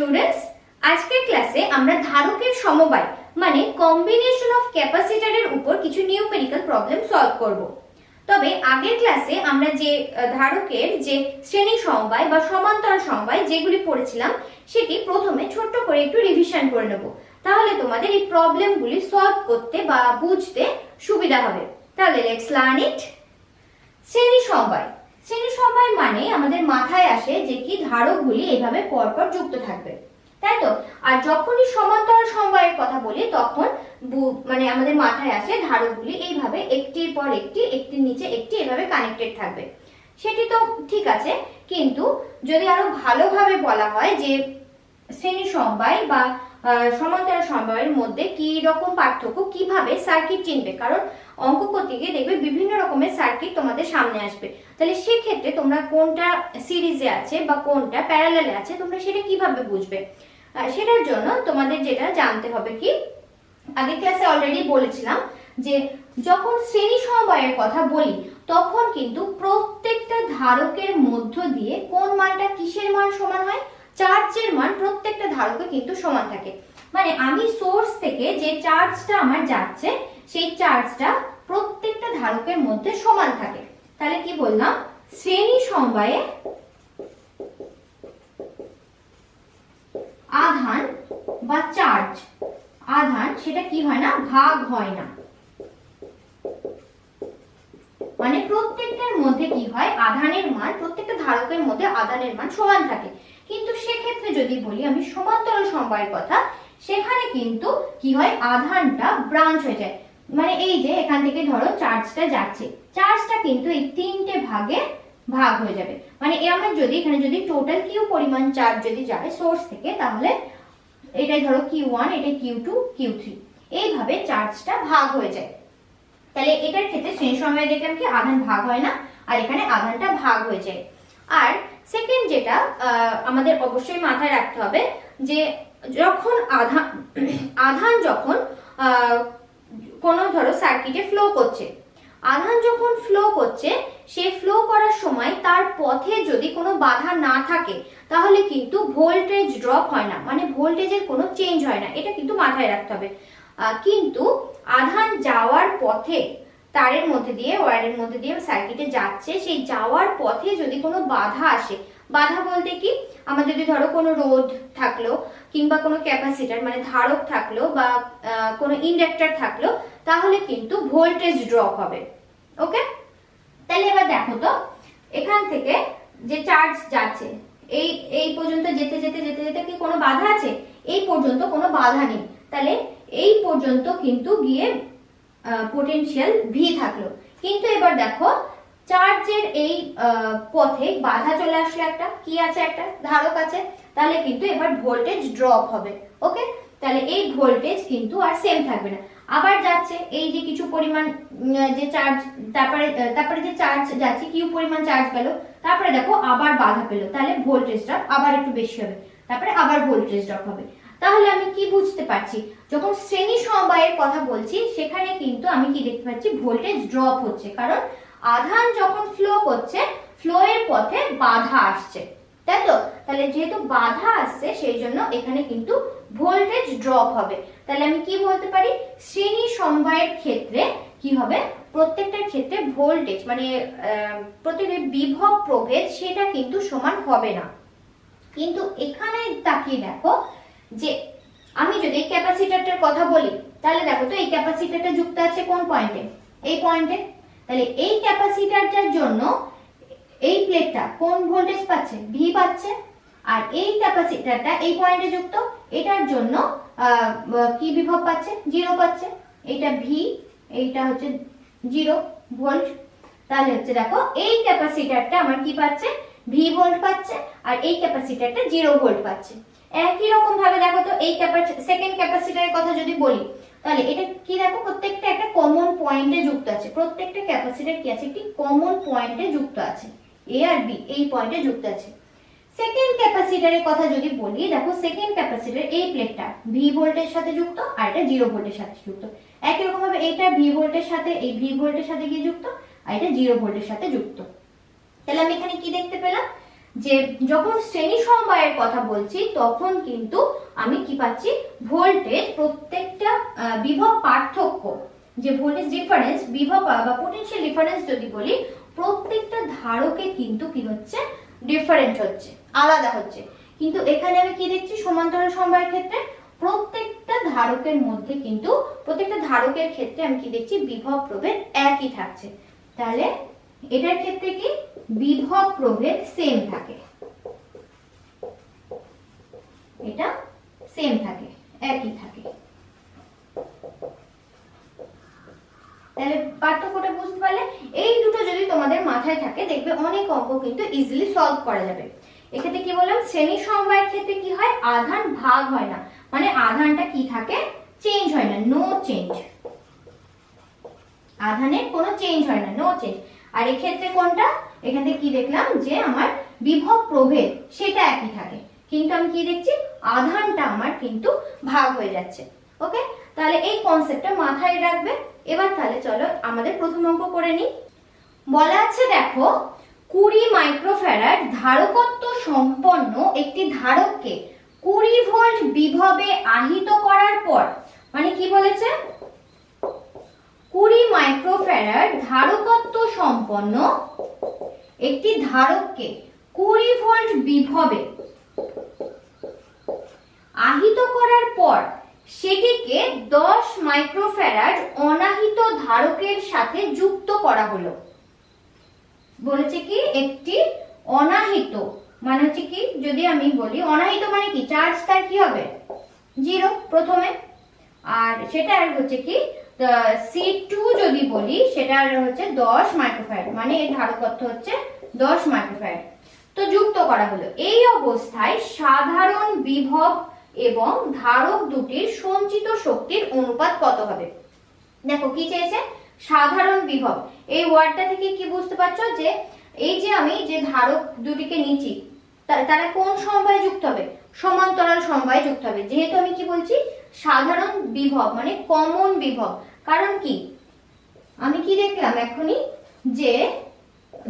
Students, আজকের ক্লাসে আমরা ধারকের সমবায় মানে কম্বিনেশন অফ ক্যাপাসিটরের উপর কিছু নিউমেরিক্যাল প্রবলেম সলভ করব। তবে আগের ক্লাসে আমরা যে ধারকের যে শ্রেণী সমবায় বা সমান্তরাল সমবায় যেগুলি পড়েছিলাম সেটি প্রথমে ছোট্ট করে একটু রিভিশন করে নেব, তাহলে তোমাদের এই প্রবলেমগুলি সলভ করতে বা বুঝতে সুবিধা হবে। তাহলে লেটস লার্ন ইট। শ্রেণী সমবায়, শ্রেণী সমবায় মানে আমাদের মাথায় আসে যে কি ধারকগুলি এইভাবে পরপর যুক্ত থাকবে, তাই তো? আর যখনই সমান্তরাল সমবায়ের কথা বলি তখন মানে আমাদের মাথায় আসে ধারকগুলি এইভাবে একটির পর একটি, একটির নিচে একটি এভাবে কানেক্টেড থাকবে। সেটি তো ঠিক আছে, কিন্তু যদি আরো ভালোভাবে বলা হয় যে শ্রেণী সমবায় বা সমান্তরাল সমবায়ের মধ্যে কি রকম পার্থক্য, কিভাবে সার্কিট চিনবে, কারণ অঙ্ক করতে গিয়ে দেখবে বিভিন্ন রকমের সার্কিট তোমাদের সামনে আসবে, তাহলে সেক্ষেত্রে তোমরা কোনটা সিরিজে আছে বা কোনটা প্যারালালে আছে তোমরা সেটা কিভাবে বুঝবে, সেটার জন্য তোমাদের যেটা জানতে হবে কি, আগের ক্লাসে অলরেডি বলেছিলাম যে যখন শ্রেণী সমবায়ের কথা বলি তখন কিন্তু প্রত্যেকটা ধারকের মধ্য দিয়ে কোন মানটা কিসের মান সমান হয়, চার্জের মান প্রত্যেকটা ধারকে কিন্তু সমান থাকে। মানে আমি সোর্স থেকে যে চার্জটা আমার যাচ্ছে সেই চার্জটা প্রত্যেকটা ধারকের মধ্যে সমান থাকে। তাহলে কি বললাম, শ্রেণী সমবায়ে আধান বা চার্জ, আধান সেটা কি হয় না, ভাগ হয় না। মানে প্রত্যেকটার মধ্যে কি হয়, আধানের মান, প্রত্যেকটা ধারকের মধ্যে আধানের মান সমান থাকে। কিন্তু সেক্ষেত্রে যদি বলি আমি সমান্তরাল সমবায়ের কথা, সেখানে কিন্তু কি হয়, আধানটা ব্রাঞ্চ হয়ে যায়। মানে এই যে এখান থেকে ধরো চার্জটা যাচ্ছে, চার্জটা কিন্তু এই তিনটে ভাগে ভাগ হয়ে যাবে। মানে আমার যদি এখানে যদি টোটাল কিউ পরিমাণ চার্জ যদি যায় সোর্স থেকে, তাহলে এটাই ধরো Q1, এটা Q2, Q3, এইভাবে চার্জটা ভাগ হয়ে যায়। তাহলে এটার ক্ষেত্রে শ্রেণী সমবায়ে দেখলাম কি আধান ভাগ হয় না, আর এখানে আধানটা ভাগ হয়ে যায়। আর সেকেন্ড যেটা আমাদের অবশ্যই মাথায় রাখতে হবে যে যখন আধান যখন কোনো ধরো সার্কিটে ফ্লো করছে, আধান যখন ফ্লো করছে সে ফ্লো করার সময় তার পথে যদি কোনো বাধা না থাকে তাহলে কিন্তু ভোল্টেজ ড্রপ হয় না, মানে ভোল্টেজের কোনো চেঞ্জ হয় না, এটা কিন্তু মাথায় রাখতে হবে। কিন্তু আধান যাওয়ার পথে তারের মধ্যে দিয়ে, ওয়্যারের মধ্যে দিয়ে সার্কিটে যাচ্ছে, সেই যাওয়ার পথে যদি কোনো বাধা আসে, বাধা বলতে কি, আমার যদি ধরো কোনো রোধ থাকলো কিংবা কোনো ক্যাপাসিটর মানে ধারক থাকলো বা কোনো ইন্ডাক্টর থাকলো, তাহলে কিন্তু ভোল্টেজ ড্রপ হবে। ওকে, তাহলে এবার দেখো তো এখান থেকে যে চার্জ যাচ্ছে এই পর্যন্ত যেতে যেতে যেতে যেতে কি কোনো বাধা আছে? এই পর্যন্ত কোনো বাধা নেই, তাহলে এই পর্যন্ত কিন্তু গিয়ে পোটেনশিয়াল ভি থাকলো। কিন্তু এবার দেখো চার্জের এই পথে বাধা চলে আসলে, একটা কি আছে, একটা ধারক আছে, তাহলে কিন্তু এবার ভোল্টেজ ড্রপ হবে। ওকে, তাহলে এই ভোল্টেজ কিন্তু আর সেম থাকবে না, আবার যাচ্ছে এই যে কিছু পরিমাণ যে চার্জ, তারপরে যে চার্জ যাচ্ছে কিউ পরিমাণ চার্জ গেল, তারপরে দেখো আবার বাধা পেলো, তাহলে ভোল্টেজটা আবার একটু বেশি হবে, তারপরে আবার ভোল্টেজ ড্রপ হবে। তাহলে আমি কি বুঝতে পারছি, যখন শ্রেণী সমবায়ের কথা বলছি সেখানে কিন্তু আমি কি দেখতে পাচ্ছি, ভোল্টেজ ড্রপ হচ্ছে, কারণ আধান যখন ফ্লো করছে ফ্লো এর পথে বাধা আসছে, তাই তো? তাহলে যেহেতু বাধা আসছে সেই জন্য এখানে কিন্তু ভোল্টেজ ড্রপ হবে। তাহলে আমি কি বলতে পারি, শ্রেণী সমবায়ের ক্ষেত্রে কি হবে, প্রত্যেকটার ক্ষেত্রে ভোল্টেজ মানে প্রত্যেকের বিভব প্রভেদ সেটা কিন্তু সমান হবে না। কিন্তু এখানে তাকিয়ে দেখো যে আমি যদি এই ক্যাপাসিটরটার কথা বলি, তাহলে দেখো তো এই ক্যাপাসিটরটা যুক্ত আছে কোন পয়েন্টে, এই পয়েন্টে, তাহলে এই ক্যাপাসিটরটার জন্য এই প্লেটটা কোন ভোল্টেজ পাচ্ছে, ভি পাচ্ছে, আর এই ক্যাপাসিটরটা এই পয়েন্টে যুক্ত, এটার জন্য কি বিভব পাচ্ছে, 0 পাচ্ছে, এটা ভি, এইটা হচ্ছে 0 ভোল্ট। তাহলে হচ্ছে দেখো এই ক্যাপাসিটরটা আমার কি পাচ্ছে, ভি ভোল্ট পাচ্ছে, আর এই ক্যাপাসিটরটা 0 ভোল্ট পাচ্ছে। একই রকম ভাবে দেখো তো এই সেকেন্ড ক্যাপাসিটরের কথা যদি বলি, তাহলে এটা কি দেখো, প্রত্যেকটা একটা কমন পয়েন্টে যুক্ত আছে, প্রত্যেকটা ক্যাপাসিটর কি আছে, একটি কমন পয়েন্টে যুক্ত আছে, এ আর বি এই পয়েন্টে যুক্ত আছে। সেকেন্ড ক্যাপাসিটরের কথা যদি বলি, দেখো সেকেন্ড ক্যাপাসিটর এই প্লেটটা ভি ভোল্টের সাথে যুক্ত আর এটা 0 ভোল্টের সাথে যুক্ত, একই রকম ভাবে এইটা ভি ভোল্টের সাথে, এই ভি ভোল্টের সাথে গিয়ে যুক্ত, আর এটা 0 ভোল্টের সাথে যুক্ত। তাহলে আমি এখানে কি দেখতে পেলাম, যে যখন শ্রেণী সমবায়ের কথা বলছি তখন কিন্তু আমি কি পাচ্ছি, ভোল্টেজ প্রত্যেকটা বিভব পার্থক্য, যে ভোল্টেজ ডিফারেন্স, বিভব বা পোটেনশিয়াল ডিফারেন্স যদি বলি, প্রত্যেকটা ধারকে কিন্তু কি হচ্ছে, ডিফারেন্ট হচ্ছে, আলাদা হচ্ছে। কিন্তু এখানে আমি কি দেখছি, সমান্তরাল সমবায়ের ক্ষেত্রে প্রত্যেকটা ধারকের মধ্যে কিন্তু, প্রত্যেকটা ধারকের ক্ষেত্রে আমি কি দেখছি, বিভব প্রভেদ একই থাকছে। তাহলে এটার ক্ষেত্রে কি, বিভব প্রভেদ সেম থাকে, এটা সেম থাকে, একই থাকে। তাহলে পার্থক্যটা বুঝতে পারলে, এই দুটো যদি তোমাদের মাথায় থাকে দেখবে অনেক অঙ্ক কিন্তু ইজিলি সলভ করা যাবে। এক্ষেত্রে কি বললাম, শ্রেণী সমবায়ের ক্ষেত্রে কি হয়, আধান ভাগ হয় না, মানে আধানটা কি থাকে, চেঞ্জ হয় না, নো চেঞ্জ, আধানের কোনো চেঞ্জ হয় না, নো চেঞ্জ। আর এক্ষেত্রে কোনটা, এখানে কি দেখলাম যে আমার বিভব প্রভেদ সেটা একই থাকে, কিন্তু আমি কি দেখছি, আধানটা আমার কিন্তু ভাগ হয়ে যাচ্ছে। ওকে, তাহলে এই কনসেপ্টটা মাথায় রাখবে। এবার তাহলে চলো আমাদের প্রথম অঙ্ক করে নিই। বলা আছে দেখো, 20 মাইক্রোফ্যারাড ধারকত্ব সম্পন্ন একটি ধারককে 20 ভোল্ট বিভবে আহিত করার পর, মানে কি বলেছে, 20 মাইক্রোফ্যারাড ধারকত্ব সম্পন্ন একটি ধারককে 20 ভোল্ট বিভবে আহিত করার পর সেটিকে 10 মাইক্রোফ্যারাড অনাহিত ধারকের সাথে যুক্ত করা হলো। বলেছে কি, একটি অনাহিত মানে হচ্ছে কি, যদি আমি বলি অনাহিত মানে কি, চার্জ তার কি হবে, 0 প্রথমে, আর সেটা হচ্ছে কি C2 যদি বলি, সেটা হচ্ছে 10 মাইক্রোফ্যারাড, মানে এই ধারকত্ব হচ্ছে 10 মাইক্রোফ্যারাড, তো যুক্ত করা হলো। এই অবস্থায় সাধারণ বিভব এবং ধারক দুটির সঞ্চিত শক্তির অনুপাত কত হবে। দেখো কি চেয়েছে, সাধারণ বিভব, এই ওয়ার্ডটা থেকে কি বুঝতে পারছো, যে এই যে আমি যে ধারক দুটিকে নিচ্ছি তারা কোন সমবায়ে যুক্ত হবে, সমান্তরাল সমবায়ে যুক্ত হবে। যেহেতু আমি কি বলছি, সাধারণ বিভব মানে কমন বিভব, কারণ কি আমি কি দেখলাম এখনই, যে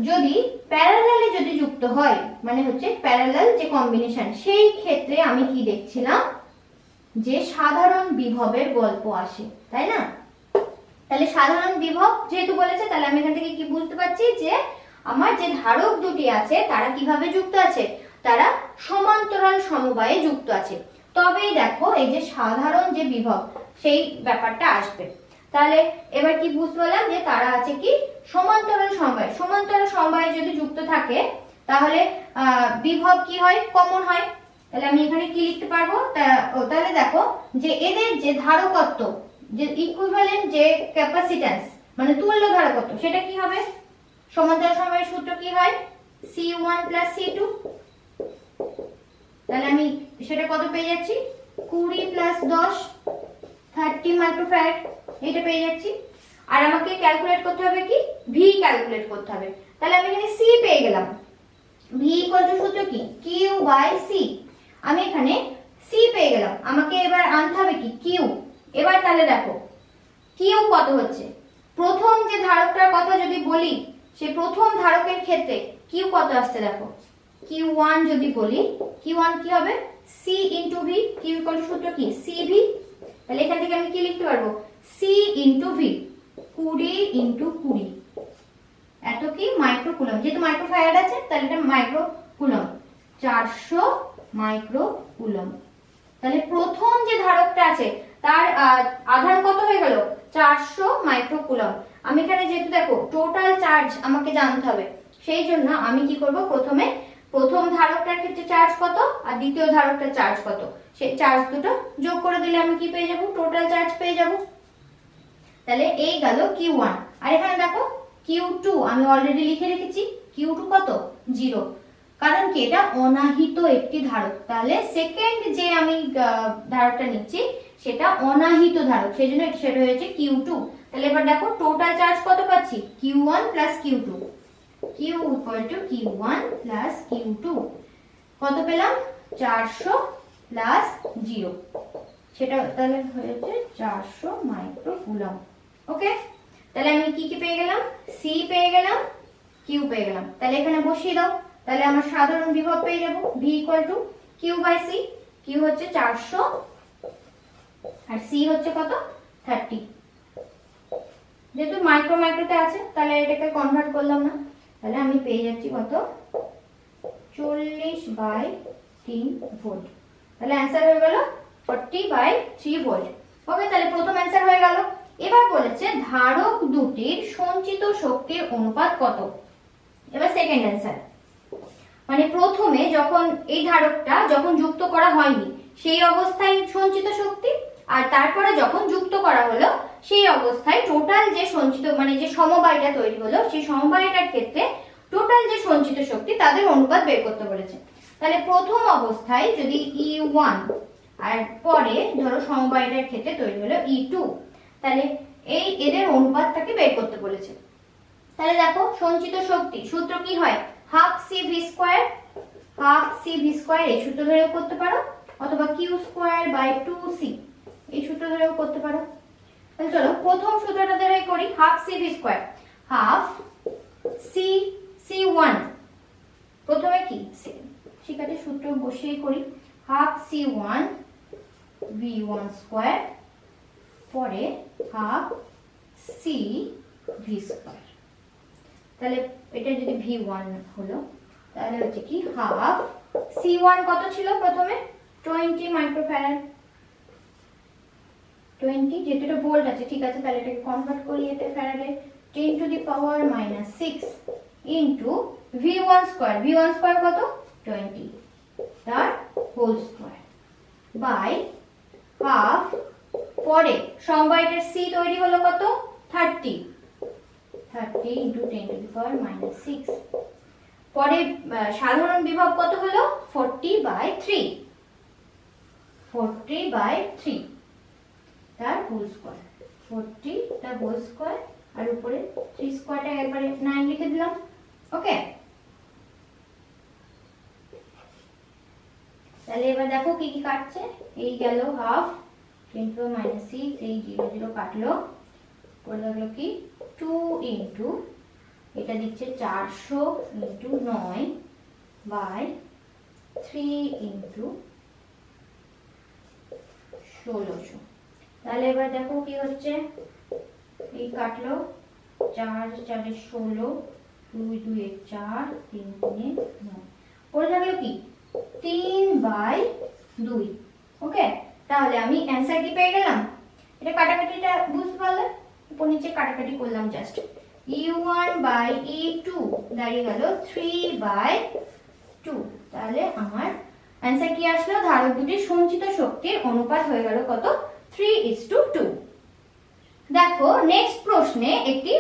যদি প্যারালালে যদি যুক্ত হয়, মানে হচ্ছে প্যারালাল যে কম্বিনেশন, সেই ক্ষেত্রে আমি কি দেখছিলাম, যে সাধারণ বিভবের গল্প আসে, তাই না। তাহলে সাধারণ বিভব যেহেতু বলেছে, তাহলে আমি এখান থেকে কি বুঝতে পারছি, যে আমার যে ধারক দুটি আছে তারা কিভাবে যুক্ত আছে, তারা সমান্তরাল সমবায়ে যুক্ত আছে, তবেই দেখো এই যে সাধারণ যে বিভব সেই ব্যাপারটা আসবে। তাহলে এবার কি বুঝতে পারলাম, যে তারা আছে কি সমান্তরাল সমবায়, সমান্তরাল সমবায়ে যদি যুক্ত থাকে তাহলে বিভব কি হয়, কমন হয়। তাহলে আমি এখানে কি লিখতে পারবো, তাহলে দেখো যে এদের যে ধারকত্ব, যে ইকুইভ্যালেন্ট যে ক্যাপাসিট্যান্স মানে তুল্য ধারকত্ব, সেটা কি হবে, সমান্তরাল সমবায়ের সূত্র কি হয়, C1 + C2। তাহলে আমি সেটা কত পেয়ে যাচ্ছি, 20 + 10 30 মাইক্রোফ্যারাড, এটা পেয়ে যাচ্ছি। আর আমাকে ক্যালকুলেট করতে হবে কি, V ক্যালকুলেট করতে হবে। তাহলে আমি এখানে C পেয়ে গেলাম, V = সূত্র কি, Q/C। আমি এখানে C পেয়ে গেলাম, আমাকে এবার আনতে হবে কি, Q। এবার তাহলে দেখো Q কত হচ্ছে, প্রথম যে ধারকটার কথা যদি বলি, সে প্রথম ধারকের ক্ষেত্রে Q কত আসছে, দেখো Q1 যদি বলি, Q1 কি হবে, C × V, Q = সূত্র কি, CV। তাহলে এখান থেকে আমি কি লিখতে পারবো, C × V, 20 × 20, এত কি মাইক্রোকুলম, যেহেতু মাইক্রোফ্যারাড আছে তাহলে এটা মাইক্রোকুলম, 400 মাইক্রোকুলম। তাহলে প্রথম যে ধারকটা আছে তার আধান কত হয়ে গেল, 400 মাইক্রোকুলম। আমি এখানে যেহেতু দেখো টোটাল চার্জ আমাকে জানতে হবে, সেই জন্য আমি কি করব, প্রথমে প্রথম ধারকটার ক্ষেত্রে চার্জ কত আর দ্বিতীয় ধারকটার চার্জ কত, সেই চার্জ দুটো যোগ করে দিলে আমি কি পেয়ে যাব, টোটাল চার্জ পেয়ে যাব। তাহলে এই গেল Q1। আর এখানে দেখো Q2 আমি অলরেডি লিখে রেখেছি, Q2 কত, 0, কারণ কি এটা অনাহিত একটি ধারক। তাহলে সেকেন্ড যে আমি ধারকটা নিচ্ছি সেটা অনাহিত ধারক, সেই জন্য সেটা হয়েছে Q2। তাহলে এবার দেখো টোটাল চার্জ কত পাচ্ছি, Q1 + Q2, Q = Q1 + Q2, কত পেলাম, 400 + 0, সেটা তাহলে হয়েছে 400 মাইক্রোকুলম। ওকে, তাহলে আমি কি কি পেয়ে গেলাম, C পেয়ে গেলাম, Q পেয়ে গেলাম। তাহলে এখানে বসিয়ে দাও, তাহলে আমার সাধারণ বিভব পেয়ে যাব V equal to Q by C. Q হচ্ছে 400 আর সি হচ্ছে কত 30। যেহেতু মাইক্রোতে আছে তাহলে এটাকে কনভার্ট করলাম না, তাহলে আমি পেয়ে যাচ্ছি কত 40/3 ভোল্ট। তাহলে অ্যান্সার হয়ে গেল 40/3 ভোল্ট। ওকে, তাহলে প্রথম অ্যান্সার হয়ে গেল। এবার বলেছে ধারক দুটির সঞ্চিত শক্তির অনুপাত কত। এবার সেকেন্ড অ্যান্সার, মানে প্রথমে যখন এই ধারকটা যখন যুক্ত করা হয়নি সেই অবস্থায় সঞ্চিত শক্তি, আর তারপরে যখন যুক্ত করা হলো সেই অবস্থায় টোটাল যে সঞ্চিত মানে যে সমবায়টা তৈরি হলো সেই সমবায়টার ক্ষেত্রে টোটাল যে সঞ্চিত শক্তি তাদের অনুপাত বের করতে বলেছে। তাহলে প্রথম অবস্থায় যদি E1 আর পরে ধরো সমবায়টার ক্ষেত্রে তৈরি হলো E2, তাহলে এই এদের অনুপাতটাকে বের করতে বলেছে। তাহলে দেখো সঞ্চিত শক্তি সূত্র কি হয়, half C V square, half C V square এই সূত্র ধরেও করতে পারো, অথবা কিউ স্কোয়ার বাই 2c এই সূত্র ধরেও করতে পারো। তাহলে চলো প্রথম সূত্রটা ধরে করি, half C V square, half C c1, প্রথমে কি শিখাতে সূত্র বসিয়ে করি, হাফ c1 v1 স্কোয়ার, পরে হাফ সি ভি স্কোয়ার। তাহলে এটা যদি v1 হলো তাহলে হচ্ছে কি হাফ c1 কত ছিল প্রথমে 20 মাইক্রোফ্যারাড, 20 যেহেতু এটা ভোল্ট আছে ঠিক আছে, তাহলে এটাকে কনভার্ট করি এতে Faraday, 10 to the power -6 into v1 square, v1 square কত 20 তার হোল স্কয়ার বাই হাফ, পরে সমবায়টার c তৈরি হলো কত 30 ইনটু 10 টু দি পাওয়ার -6, পরে সাধারণ বিভব কত হলো 40/3 তার হোল স্কয়ার, 40 তার হোল স্কয়ার আর উপরে 3 স্কয়ারটা একবারে 9 লিখে দিলাম। ওকে, তাহলে এবার দেখো কি কি কাটছে, এই গেল হাফ 10 টু -6, এই 0 0 কাটলো, পড়ে লাগলো কি 2 ইনটু এটা দিচ্ছে 400 ইনটু 9 বাই 3 ইনটু 1600। তাহলে এবার দেখো কি হচ্ছে, এই কাটলো 4 4 16, 2 2 4, 3 3 9, পড়ে থাকলো কি 3/2। ওকে, তাহলে আমি অ্যানসার কি পেয়ে গেলাম, এটা কাটাকাটিটা বুঝতে পারলে, উপর নিচে কাটাকাটি করলাম জাস্ট, E1 বাই E2 দাঁড়িয়ে গেল 3/2। তাহলে আমার অ্যানসার কি আসলো, ধারক দুটির সঞ্চিত শক্তির অনুপাত হয়ে গেল কত 3:2। দেখো নেক্সট প্রশ্নে একটি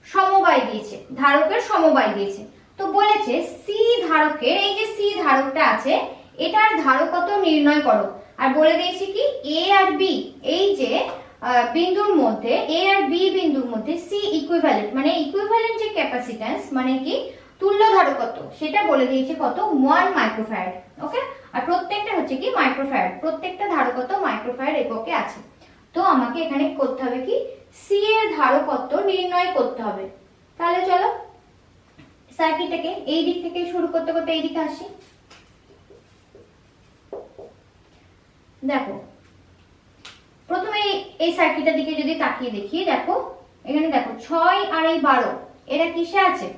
সমবায় দিয়েছে, ধারকের সমবায় দিয়েছে, তো বলেছে সি ধারকের, এই যে সি ধারকটা আছে এটার ধারকত্ব নির্ণয় করো, আর বলে দিয়েছি কি এ আর বি, এই যে বিন্দুর মধ্যে এ আর বি বিন্দুর মধ্যে সি ইকুইভ্যালেন্ট, মানে ইকুইভ্যালেন্ট যে ক্যাপাসিট্যান্স মানে কি তুল্য ধারকত্ব সেটা বলে দিয়েছে কত 1 মাইক্রোফ্যারাড। ওকে, আর প্রত্যেকটা হচ্ছে কি মাইক্রোফ্যারাড, প্রত্যেকটা ধারকত্ব মাইক্রোফ্যারাড এককে আছে। তো আমাকে এখানে করতে হবে কি সি এর ধারকত্ব নির্ণয় করতে হবে। তাহলে চলো সার্কিটটাকে এই দিক থেকে শুরু করতে করতে এই দিকে আসি। দেখো প্রথমে এই সার্কিটের দিকে যদি তাকিয়ে দেখি, দেখো এখানে দেখো 6 আর এই 12 এরা কিসে আছে,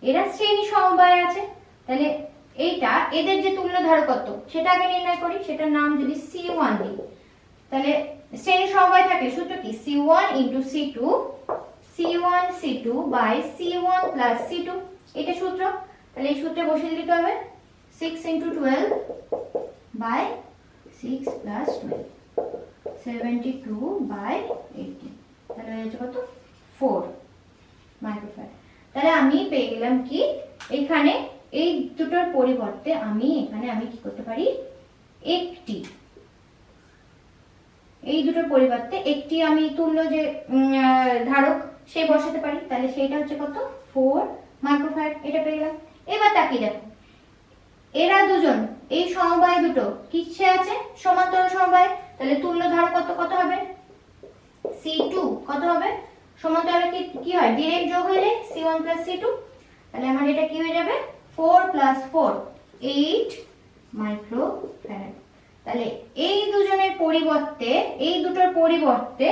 এরা শ্রেণী সমবায়ে আছে। তাহলে এইটা এদের যে তুল্য ধারকত্ব সেটা আগে নির্ণয় করি, সেটার নাম যদি C1 দিই, তাহলে শ্রেণী সমবায় থাকে সূত্র কি C1 into C2, C1 C2 by C1 plus C2, এটা সূত্র। তাহলে এই সূত্রে বসিয়ে দিতে হবে 6 ইনটু 12 বাই 6 প্লাস 12, 72 বাই 18, তাহলে হয়ে যাচ্ছে কত 4 মাইক্রোফ্যারাড। তাহলে আমি পেয়ে গেলাম কি এখানে এই দুটোর পরিবর্তে আমি এখানে কি করতে পারি, একটি এই দুটোর পরিবর্তে একটি আমি তুল্য যে ধারক সে বসাতে পারি, তাহলে সেটা হচ্ছে কত 4 মাইক্রোফ্যারাড, এটা পেয়ে গেলাম। এবার তাকিয়ে দেখো এরা দুজন এই সমবায় দুটো কিসে আছে, সমান্তরাল সমবায়, তাহলে তুল্য ধারকত্ব কত হবে C2 কত হবে, সমান্তরালে কি হয় ডিরেক্ট যোগ হয়ে যায় C1 প্লাস C2, তাহলে আমার এটা কি হয়ে যাবে 4 প্লাস 4 8 মাইক্রোফ্যারাড। তাহলে এই দুজনের পরিবর্তে, এই দুটোর পরিবর্তে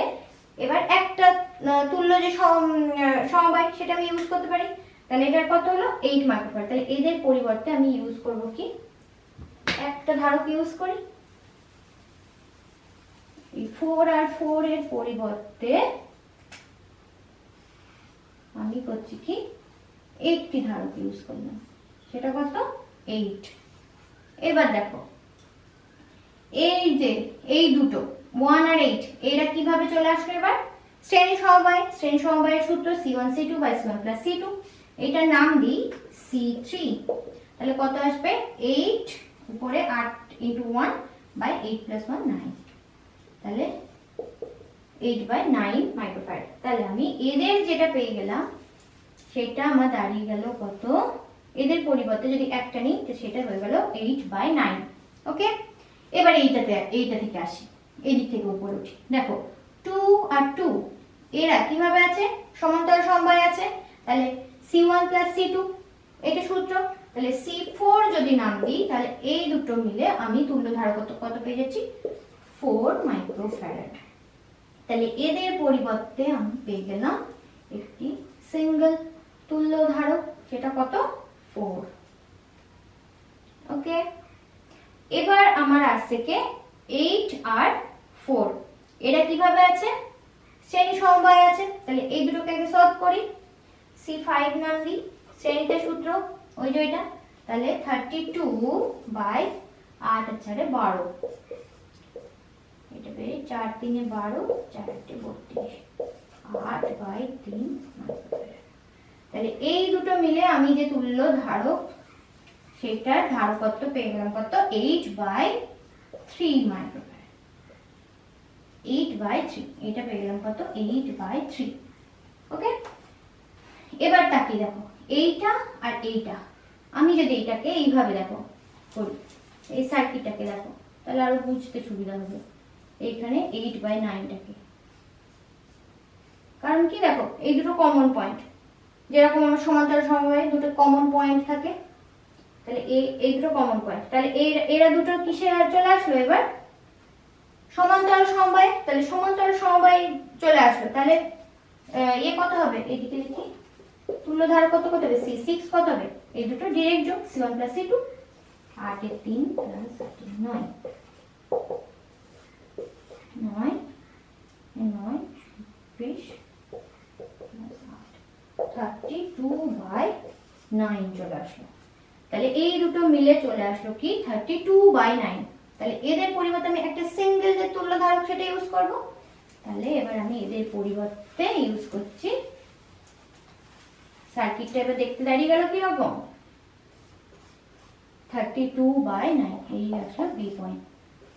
এবার একটা তুল্য যে সমবায় সেটা আমি ইউজ করতে পারি। তাহলে এটার কত হলো 8 মাইক্রোফ্যারাড। তাহলে এদের পরিবর্তে আমি ইউজ করব কি, একটা ধারক ইউজ করি। এই 4 আর 4 এর পরিবর্তে আমি করছি কি 8টি ধারক ইউজ করলাম, সেটা কত 8। এবার দেখো এই যে এই দুটো 1 আর 8 এরা কিভাবে চলে আসলো, এবার শ্রেণী সমবায়। শ্রেণী সমবায়ের সূত্র C1 C2 by C1 plus C2, এটার নাম দিই C3। তাহলে কত আসবে 8 উপরে 8 ইন্টু 1 বাই 8 প্লাস 1 9, তাহলে 8 বাই 9 মাইক্রোফ্যারাড। তাহলে আমি এদের যেটা পেয়ে গেলাম সেটা আমার দাঁড়িয়ে গেল কত, এদের পরিবর্তে যদি একটা নিই তো সেটা হয়ে গেল 8 বাই 9। ওকে, এবার এইটা থেকে আসি, এই দিক থেকে উপরে উঠি। দেখো 2 আর 2 এরা কিভাবে আছে, সমান্তরাল সমবায় আছে। তাহলে C1 প্লাস C2 এটা সূত্র। তাহলে C4 যদি নাম দিই তাহলে এই দুটো মিলে আমি তুল্য ধারকত্ব কত পেয়ে যাচ্ছি 4 মাইক্রোফ্যারাড। তাহলে এদের পরিবর্তে আমি পেয়ে গেলাম একটি সিঙ্গেল তুল্য ধারক, সেটা কত 4। ওকে, এবার আমার আসছে কে 8 আর 4 এরা কিভাবে আছে, শ্রেণী সমবায় আছে। তাহলে এই দুটোকে আগে সলভ করি। C5 নাম দিই, শ্রেণীতে সূত্র ওই যে এটা। তাহলে 32 বাই 8 আর 4 12, এটা পেয়ে 4 3 12 4 8 32, 8 বাই 3 মাইক্রোফ্যারাড। তাহলে এই দুটো মিলে আমি যে তুল্য ধারক সেটার ধারকত্ব পেয়ে গেলাম কত 8 বাই 3 মাইক্রোফ্যারাড। 8 বাই 3 এটা পেয়ে গেলাম কত 8 বাই 3। ওকে, এবার তাকিয়ে দেখো এইটা আর এইটা, আমি যদি এইটাকে এইভাবে দেখো করি, এই সার্কিটটাকে দেখো তাহলে আরো বুঝতে সুবিধা হবে। এইখানে 8 বাই 9টাকে, কারণ কি দেখো এই দুটো কমন পয়েন্ট, যেরকম আমার সমান্তরাল সমবায়ে দুটো কমন পয়েন্ট থাকে, তাহলে এই দুটো কমন পয়েন্ট। তাহলে এরা দুটো কিসে চলে আসলো এবার সমান্তরাল সমবায়ে। তাহলে সমান্তরাল সমবায়ে চলে আসলো, তাহলে এ কত হবে, এদিকে লিখি তুল্য ধারক কত হবে C6 কত হবে, এই দুটো ডাইরেক্ট যোগ C1 প্লাস C2, 8 এর 3 প্লাস 9 9 9 20 32 বাই 9 চলে আসলো। তাহলে এই দুটো মিলে চলে আসলো কি 32 বাই 9। তাহলে এদের পরিবর্তে আমি একটা সিঙ্গেল যে তুল্য ধারক সেটা ইউজ করব। তাহলে এবার আমি এদের পরিবর্তে ইউজ করছি, সার্কিটটা এবার দেখতে দাঁড়িয়ে গেল কি রকম 32 বাই 9, এই আসলো বি পয়েন্ট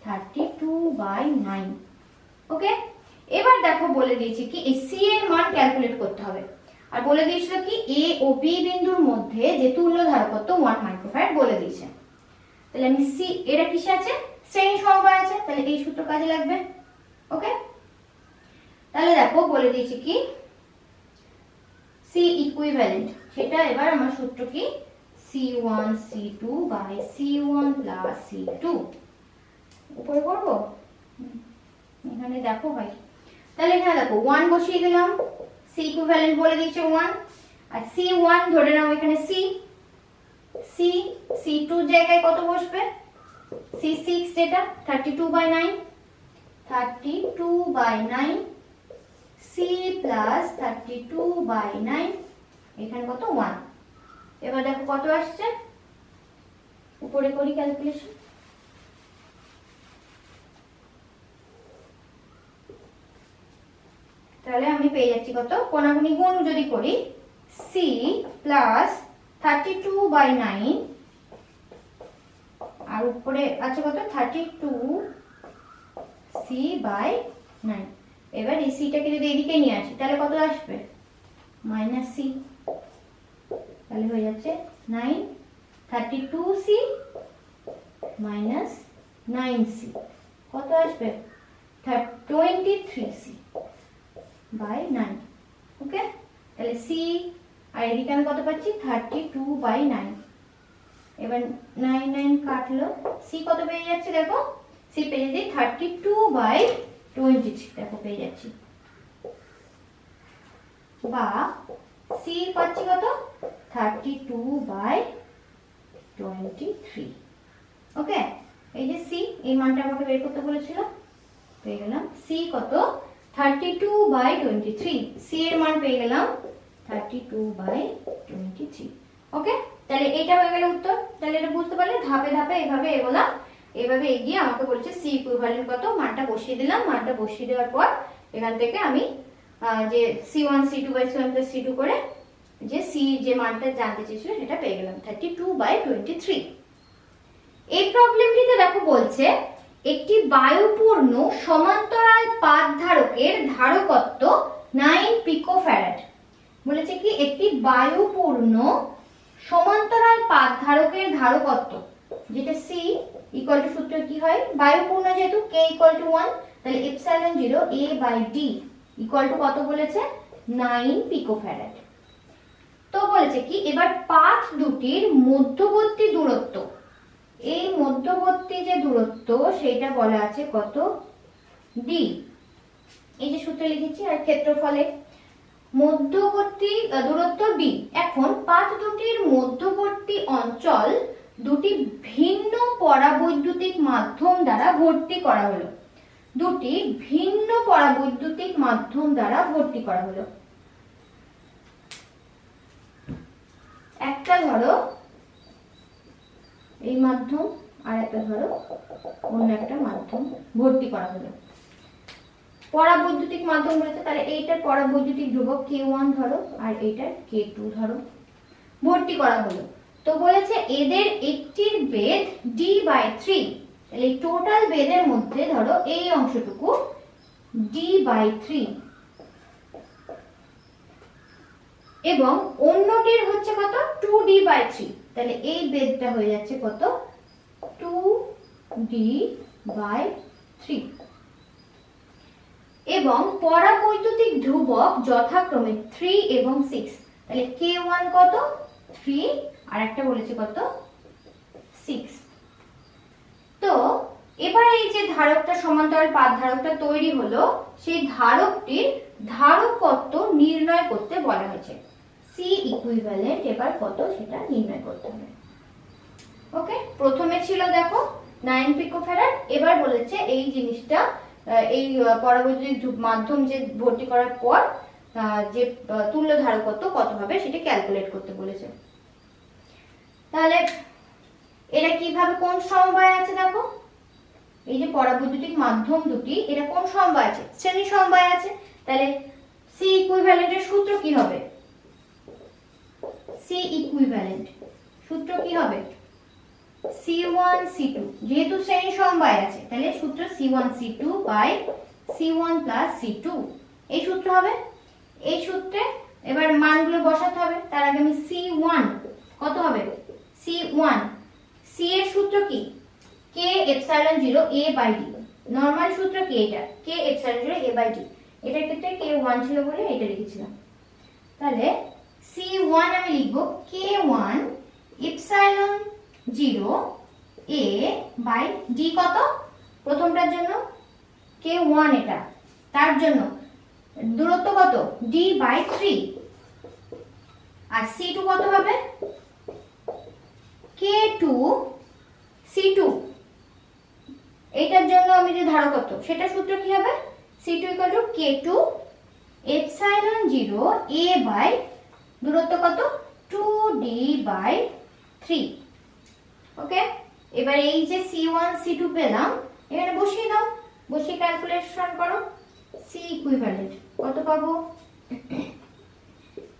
32 বাই 9। ওকে, এবার দেখো বলে দিয়েছি কি এই সি এর মান ক্যালকুলেট করতে হবে, আর বলে দিয়েছিল কি এ ও বি বিন্দুর মধ্যে যে তুল্য ধারকত্ব 1 মাইক্রোফ্যারাড বলে দিয়েছে। তাহলে আমি সি, এরা কিসে আছে শ্রেণী সমবায় আছে, তাহলে এই সূত্র কাজে লাগবে। ওকে, তাহলে দেখো বলে দিয়েছি কি সি ইকুইভ্যালেন্ট, সেটা এবার আমার সূত্র কি C1 C2 by C1 plus C2 উপরে করব, এখানে দেখো ভাই। তাহলে এখানে দেখো 1 বসিয়ে দিলাম, C ইকুইভ্যালেন্ট বলে দিয়েছে 1, আর C1 ধরে নাও এখানে C, C2 জায়গায় কত বসবে C6 যেটা 32 by 9, 32 by 9 C plus 32 by 9, এখানে কত 1। এবার দেখো কত আসছে, উপরে করি ক্যালকুলেশন। তাহলে আমি পেয়ে যাচ্ছি কত, কোনাকুনি গুণ যদি করি C প্লাস 32 বাই 9 আর উপরে আছে কত 32 C বাই 9। এবার এই সিটাকে যদি এদিকে নিয়ে আসি তাহলে কত আসবে মাইনাস C, তাহলে হয়ে যাচ্ছে 9 32C মাইনাস 9C কত আসবে 23C বাই 9। ওকে, তাহলে C আর এদিকে আমি কত পাচ্ছি 32 বাই 9, এবার 9 9 কাটলো, সি কত পেয়ে যাচ্ছে দেখো, সি পেয়ে যাচ্ছি 32/23, দেখো পেয়ে যাচ্ছি, বা সি পাচ্ছি কত 32/23। ওকে, এই যে সি, এই মানটা আমাকে বের করতে বলেছিল, পেয়ে গেলাম সি কত 32/23, সি এর মান পেয়ে গেলাম 32/23। ওকে, তাহলে এটা হয়ে গেল উত্তর। তাহলে এটা বুঝতে পারলে ধাপে ধাপে এভাবে এগোলাম, এভাবে এগিয়ে আমাকে বলছে সি ইকুইভ্যালেন্ট কত, মানটা বসিয়ে দিলাম, মানটা বসিয়ে দেওয়ার পর এখান থেকে আমি যে c1 c2/c1 + c2 করে যে সি যে মানটা জানতে চেয়েছিল সেটা পেয়ে গেলাম 32/23। এই প্রবলেমটিতে দেখো বলছে একটি বায়ুপূর্ণ সমান্তরাল পাত ধারকের ধারকত্ব 9 পিকোফ্যারাড। বলেছে কি একটি বায়ুপূর্ণ সমান্তরাল পাত ধারকের ধারকত্ব, যেটা c ইকুয়াল টু সূত্র কি হয়, বায়ুপূর্ণ যেহেতু k ইকুয়াল টু 1, তাহলে এপসাইলন 0 a/d ইকুয়াল টু কত বলেছে 9 পিকোফ্যারাড। তো বলেছে কি এবার পাত দুটির মধ্যবর্তী দূরত্ব, এই মধ্যবর্তী যে দূরত্ব সেটা বলা আছে কত d, এই যে সূত্রে লিখেছি, আর ক্ষেত্রফলে মধ্যবর্তী দূরত্ব d। এখন পাত দুটির মধ্যবর্তী অঞ্চল দুটি ভিন্ন পরাবৈদ্যুতিক মাধ্যম দ্বারা ভর্তি করা হলো, দুটি ভিন্ন পরাবৈদ্যুতিক মাধ্যম দ্বারা ভর্তি করা হলো। একটা ধরো এই মাধ্যম, আর একটা ধরো অন্য একটা মাধ্যম ভর্তি করা হলো। পরাবৈদ্যুতিক মাধ্যম বলেছে, তাহলে এইটার পরাবৈদ্যুতিক ধ্রুবক k1 ধরো আর এইটার k2 ধরো, ভর্তি করা হলো। তো বলেছে এদের একটির বেধ d/3, তাহলে এই টোটাল বেধের মধ্যে ধরো এই অংশটুকু d/3 এবং অন্যটির হচ্ছে কত 2d/3, তাহলে এই বেধটা হয়ে যাচ্ছে কত 2d/3। এবং পরাবৈদ্যুতিক ধ্রুবক যথাক্রমে 3 এবং 6, তাহলে k1 কত 3 আর একটা বলেছে কত 6। তো এবার এই যে ধারকটা সমান্তরাল পাত ধারকটা তৈরি হলো, সেই ধারকটির ধারকত্ব নির্ণয় করতে বলা হয়েছে, সি ইকুইভ্যালেন্ট এবার কত সেটা নির্ণয় করতে হবে। ওকে, প্রথমে ছিল দেখো 9 পিকোফ্যারাড, এবার বলেছে এই জিনিসটা এই পরাবৈদ্যুতিক মাধ্যম যে ভর্তি করার পর যে তুল্য ধারকত্ব কত হবে সেটা ক্যালকুলেট করতে বলেছে। তাহলে এরা কিভাবে কোন সমবায় আছে দেখো, এই যে পরাবৈদ্যুতিক মাধ্যম দুটি এরা কোন সমবায় আছে, শ্রেণী সমবায় আছে। তাহলে সি ইকুইভ্যালেন্টের সূত্র কি হবে, সি ইকুইভ্যালেন্ট সূত্র কি হবে c1 c2, যেহেতু শ্রেণী সমবায় আছে তাহলে সূত্র c1 c2 by c1 plus c2, এই সূত্র হবে। এই সূত্রে এবার মানগুলো বসাতে হবে, তার আগে আমি c1 কত হবে c1, c এর সূত্র কি k এপসাইলন 0 a/d, নরমাল সূত্র কি এটা k এপসাইলন 0 a/d, এটার ক্ষেত্রে k1 ছিল বলে এটা লিখেছিলাম। তাহলে c1 আমি লিখব k1 এপসাইলন 0 a/d কত, প্রথমটার জন্য k1 এটা, তার জন্য দূরত্ব কত d/3, আর c2 কত হবে k2 c2, এইটার জন্য আমি যে ধারকত্ব সেটা সূত্র কি হবে c2 = k2 epsilon 0 a by দূরত্ব কত 2d/3। ওকে, এবার এই যে c1 c2 পেলাম এখানে বসিয়ে দাও, বসিয়ে ক্যালকুলেশন করো, c ইকুইভ্যালেন্ট কত পাবো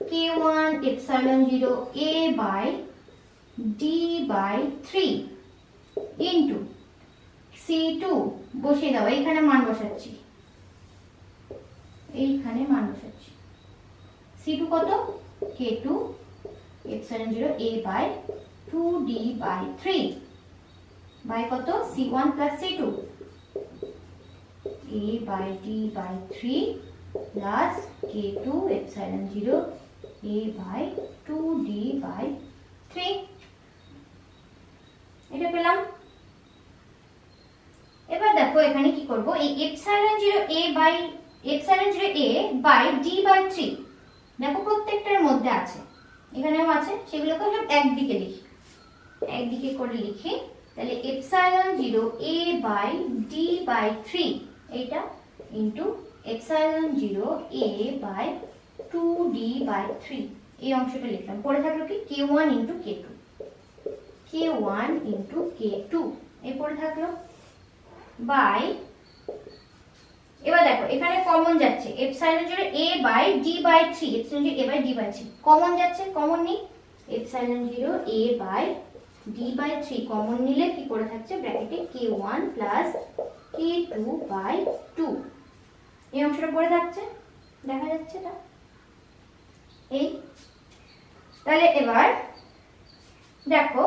k1 epsilon 0 a by d/3 into c2 বসিয়ে দাও, এইখানে মান বসাচ্ছি, এইখানে মান বসাচ্ছি, c2 কত k2 epsilon 0 a by 2d/3 by কত c1 plus c2 a by d/3 plus k2 epsilon 0 a by 2d/3। লিখে পেলাম। এবার দেখো এখানে কি করব, এই এপসাইলন 0a বাই d/3 দেখো প্রত্যেকটার মধ্যে আছে, এখানেও আছে, সেগুলোকে সব একদিকে লিখি, একদিকে করে লিখি। তাহলে এপসাইলন 0a বাই d/3 এইটা into epsilon 0a by 2d/3 এই অংশটা লিখলাম। পরে থাকলো কি k1 into k2, k1 into k2 এই পরে থাকলো বাই, এবার দেখো এখানে কমন যাচ্ছে epsilon 0a by d/3, epsilon 0a by d/3 common যাচ্ছে, কমন নিই, epsilon 0a by d/3 common নিলে কি করে থাকছে ব্র্যাকেটে k1 প্লাস k2/2 এই অংশটা পড়ে থাকছে, দেখা যাচ্ছে এটা এই। তাহলে এবার দেখো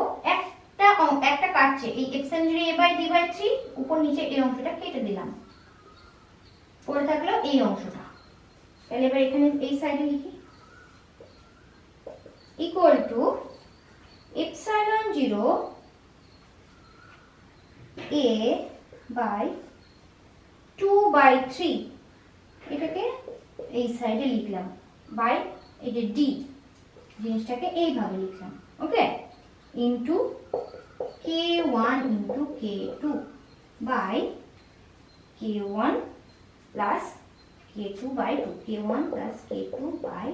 একটা কাটছে, এই এপসাইলন 0a বাই d/3 উপর নিচে এই অংশটা কেটে দিলাম, পড়ে থাকলো এই অংশটা। তাহলে এবার এখানে এই সাইডে লিখি equal to epsilon 0a by 2/3 এটাকে এই সাইডে লিখলাম বাই এই যে d জিনিসটাকে এইভাবে লিখলাম, okay, into k1 into k2 by k1 plus k2/2, k1 plus k2/2।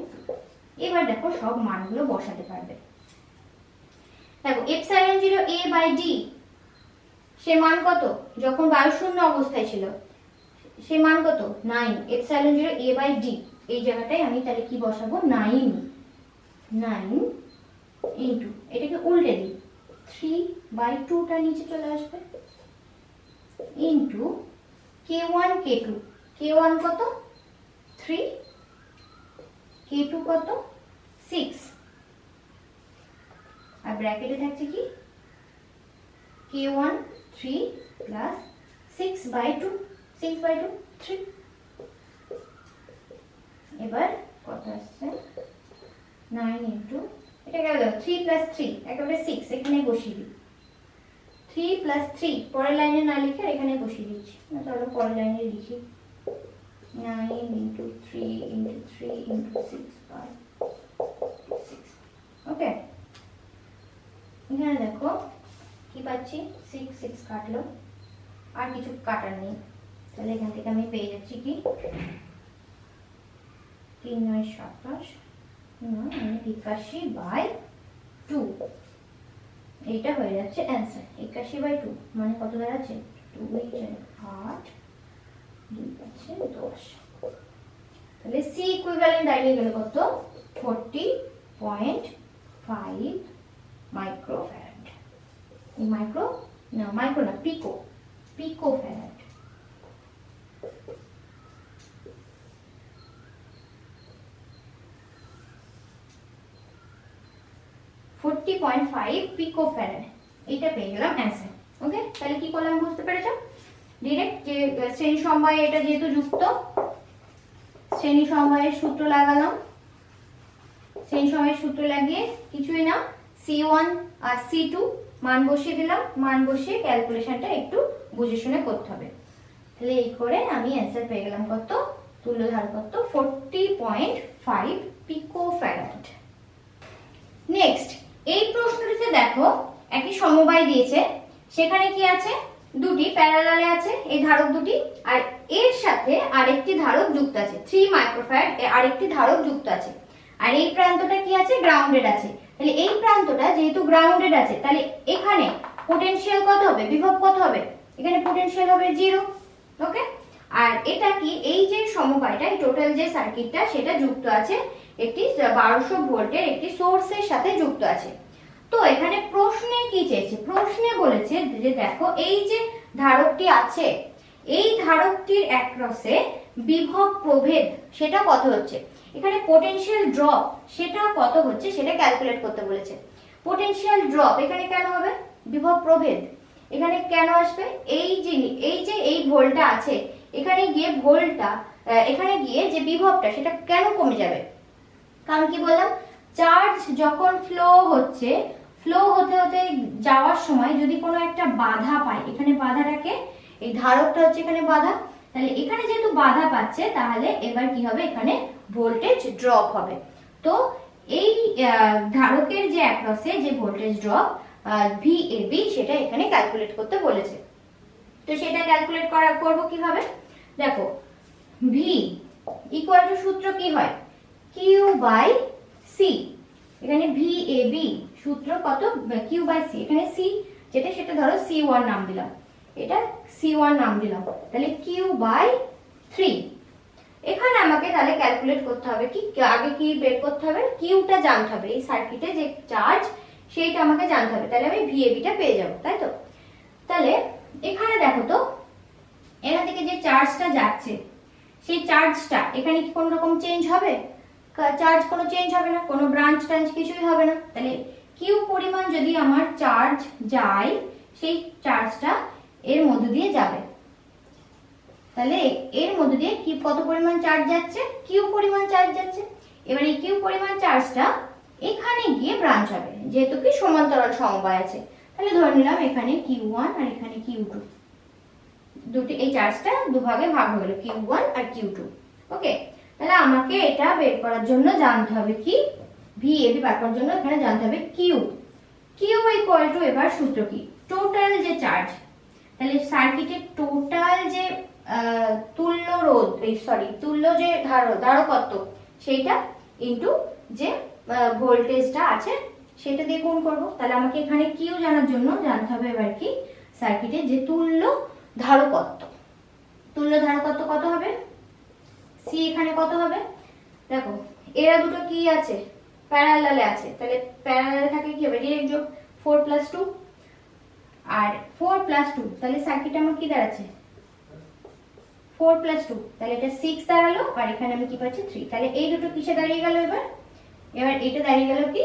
এবার দেখো সব মানগুলো বসাতে পারবে। দেখো এপসাইলন 0a বাই d সে মান কত যখন বায়ু শূন্য অবস্থায় ছিল, সে মান কত 9, এপসাইলন 0a বাই d এই জায়গাটায় আমি তাহলে কি বসাবো 9 ইন্টু এটাকে উল্টে দিই 3/2টা নিচে চলে আসবে ইন্টু k1 k2, k1 কত 3, k2 কত 6 আর ব্র্যাকেটে থাকছে কি k1 3 প্লাস 6/2 3। এবার কত আসছে 9 ইন্টু এটা গেল 3 প্লাস 3 একেবারে 6 এখানে বসিয়ে দিই, 3 প্লাস 3 পরের লাইনে না লিখে এখানে বসিয়ে দিচ্ছি, তাহলে পরের লাইনে লিখি 9 ইন্টু 3 ইন্টু 3 ইন্টু 6/6, ওকে। এখানে দেখো কি পাচ্ছি 6 কাটলো, আর কিছু কাটার নেই, তাহলে এখান থেকে আমি পেয়ে যাচ্ছি কি 3 9 27 81/2 এইটা হয়ে যাচ্ছে অ্যান্সার। 81/2 মানে কত দাঁড়াচ্ছে 2 8 2 10, তাহলে সি ইকুইভ্যালেন্ট দাঁড়িয়ে গেল কত 40.5 মাইক্রোফ্যারাড। পিকোফ্যারাড। পিকোফ্যারাড এটা পেয়ে গেলাম অ্যান্সার, ওকে। তাহলে কি করলাম বুঝতে পেরেছো, ডিরেক্ট যে শ্রেণী সমবায়ে এটা যেহেতু যুক্ত, শ্রেণী সমবায়ের সূত্র লাগালাম, শ্রেণী সমবায়ের সূত্র লাগিয়ে কিছুই না C1 আর C2 মান বসিয়ে দিলাম, মান বসিয়ে ক্যালকুলেশনটা একটু বুঝে শুনে করতে হবে। তাহলে এই করে আমি অ্যান্সার পেয়ে গেলাম কত, তুল্যধার কত 40.5 পিকোফ্যারাড। নেক্সট এই প্রশ্নটিতে দেখো একটি সমবায় দিয়েছে, সেখানে কি আছে দুটি প্যারালালে আছে এই ধারক দুটি, আর এর সাথে আরেকটি ধারক যুক্ত আছে 3 মাইক্রোফ্যারাড, আরেকটি ধারক যুক্ত আছে, আর এই প্রান্তটা কি আছে গ্রাউন্ডেড আছে। তাহলে এই প্রান্তটা যেহেতু গ্রাউন্ডেড আছে, তাহলে এখানে পোটেনশিয়াল কত হবে, বিভব কত হবে, এখানে পোটেনশিয়াল হবে 0, ওকে। আর এটা কি এই যে সমবায়টা টোটাল যে সার্কিটটা সেটা যুক্ত আছে একটি 1200 ভোল্টের একটি সোর্সের সাথে যুক্ত আছে। তো এখানে প্রশ্নে কি চেয়েছে, প্রশ্নে বলেছে যে দেখো এই যে ধারকটি আছে এই ধারকটির অ্যাক্রসে বিভব প্রভেদ সেটা কত হচ্ছে, এখানে পোটেনশিয়াল ড্রপ সেটা কত হচ্ছে সেটা ক্যালকুলেট করতে বলেছে। পোটেনশিয়াল ড্রপ এখানে কেন হবে, বিভব প্রভেদ এখানে কেন আসবে, এই ভোল্টটা আছে এখানে গিয়ে এখানে গিয়ে যে বিভবটা সেটা কেন কমে যাবে, কারণ কি বললাম চার্জ যখন ফ্লো হচ্ছে ফ্লো হতে হতে যাওয়ার সময় যদি কোনো একটা বাধা পায়, এখানে বাধাটাকে, এই ধারকটা হচ্ছে এখানে বাধা, তাহলে এখানে যেহেতু বাধা পাচ্ছে তাহলে এবার কি হবে, এখানে ভোল্টেজ ড্রপ হবে। তো এই ধারকের যে অ্যাক্রসে যে ভোল্টেজ ড্রপ VAB সেটা এখানে ক্যালকুলেট করতে বলেছে। তো সেটা ক্যালকুলেট করবো কিভাবে, দেখো V ইকুয়াল টু সূত্র কি হয়, Q/C। এখানে VAB সূত্র কত, Q/C, এখানে C যেটা সেটা ধরো C1 নাম দিলাম, এটা C1 নাম দিলাম, তাহলে Q/3। এখানে আমাকে তাহলে ক্যালকুলেট করতে হবে কি, আগে কি বের করতে হবে, কিউটা জানতে হবে, এই সার্কিটে যে চার্জ সেইটা আমাকে জানতে হবে, তাহলে আমি VABটা পেয়ে যাবো, তাই তো। তাহলে এখানে দেখো তো, এখান থেকে যে চার্জটা যাচ্ছে সেই চার্জটা এখানে কি কোনো রকম চেঞ্জ হবে, চার্জ কোনো চেঞ্জ হবে না, কোনো ব্রাঞ্চ টাঞ্চ কিছুই হবে না। তাহলে কিউ পরিমাণ যদি আমার চার্জ যায়, সেই চার্জটা এর মধ্য দিয়ে যাবে, তাহলে এর মধ্য দিয়ে কি কত পরিমাণ চার্জ যাচ্ছে, কিউ পরিমাণ চার্জ যাচ্ছে। এবার এই কিউ পরিমাণ চার্জটা এখানে গিয়ে ব্রাঞ্চ হবে, যেহেতু কি সমান্তরাল সমবায় আছে, তাহলে ধরে নিলাম এখানে Q1 আর এখানে Q2, দুটি এই চার্জটা দুভাগে ভাগ হয়ে গেল, Q1 আর Q2। ওকে, তাহলে আমাকে এটা বের করার জন্য জানতে হবে কি, VAB বের করার জন্য এখানে জানতে হবে Q ইকুয়াল টু, এবার সূত্র কি, টোটাল যে চার্জ, তাহলে সার্কিটের টোটাল যে তুল্য রোধ, তুল্য যে ধারকত্ব সেইটা ইনটু যে ভোল্টেজটা আছে সেটা দিয়ে গুণ করব। তাহলে আমাকে এখানে কিউ জানার জন্য জানতে হবে এবার কি, সার্কিটের যে তুল্য ধারকত্ব, কত হবে, সি এখানে কত হবে, দেখো এরা দুটো কি আছে, প্যারালালে আছে, তাহলে প্যারালালে থাকলে কি হবে, ডিরেক্ট যোগ, 4 + 2 আর 4 + 2, তাহলে সার্কিট আমার কি দাঁড়াচ্ছে 4 + 2, তাহলে এটা 6 দাঁড়ালো, আর এখানে আমি কি পাচ্ছি 3, তাহলে এই দুটো কিসে দাঁড়িয়ে গেল, এবার এটা দাঁড়িয়ে গেল কি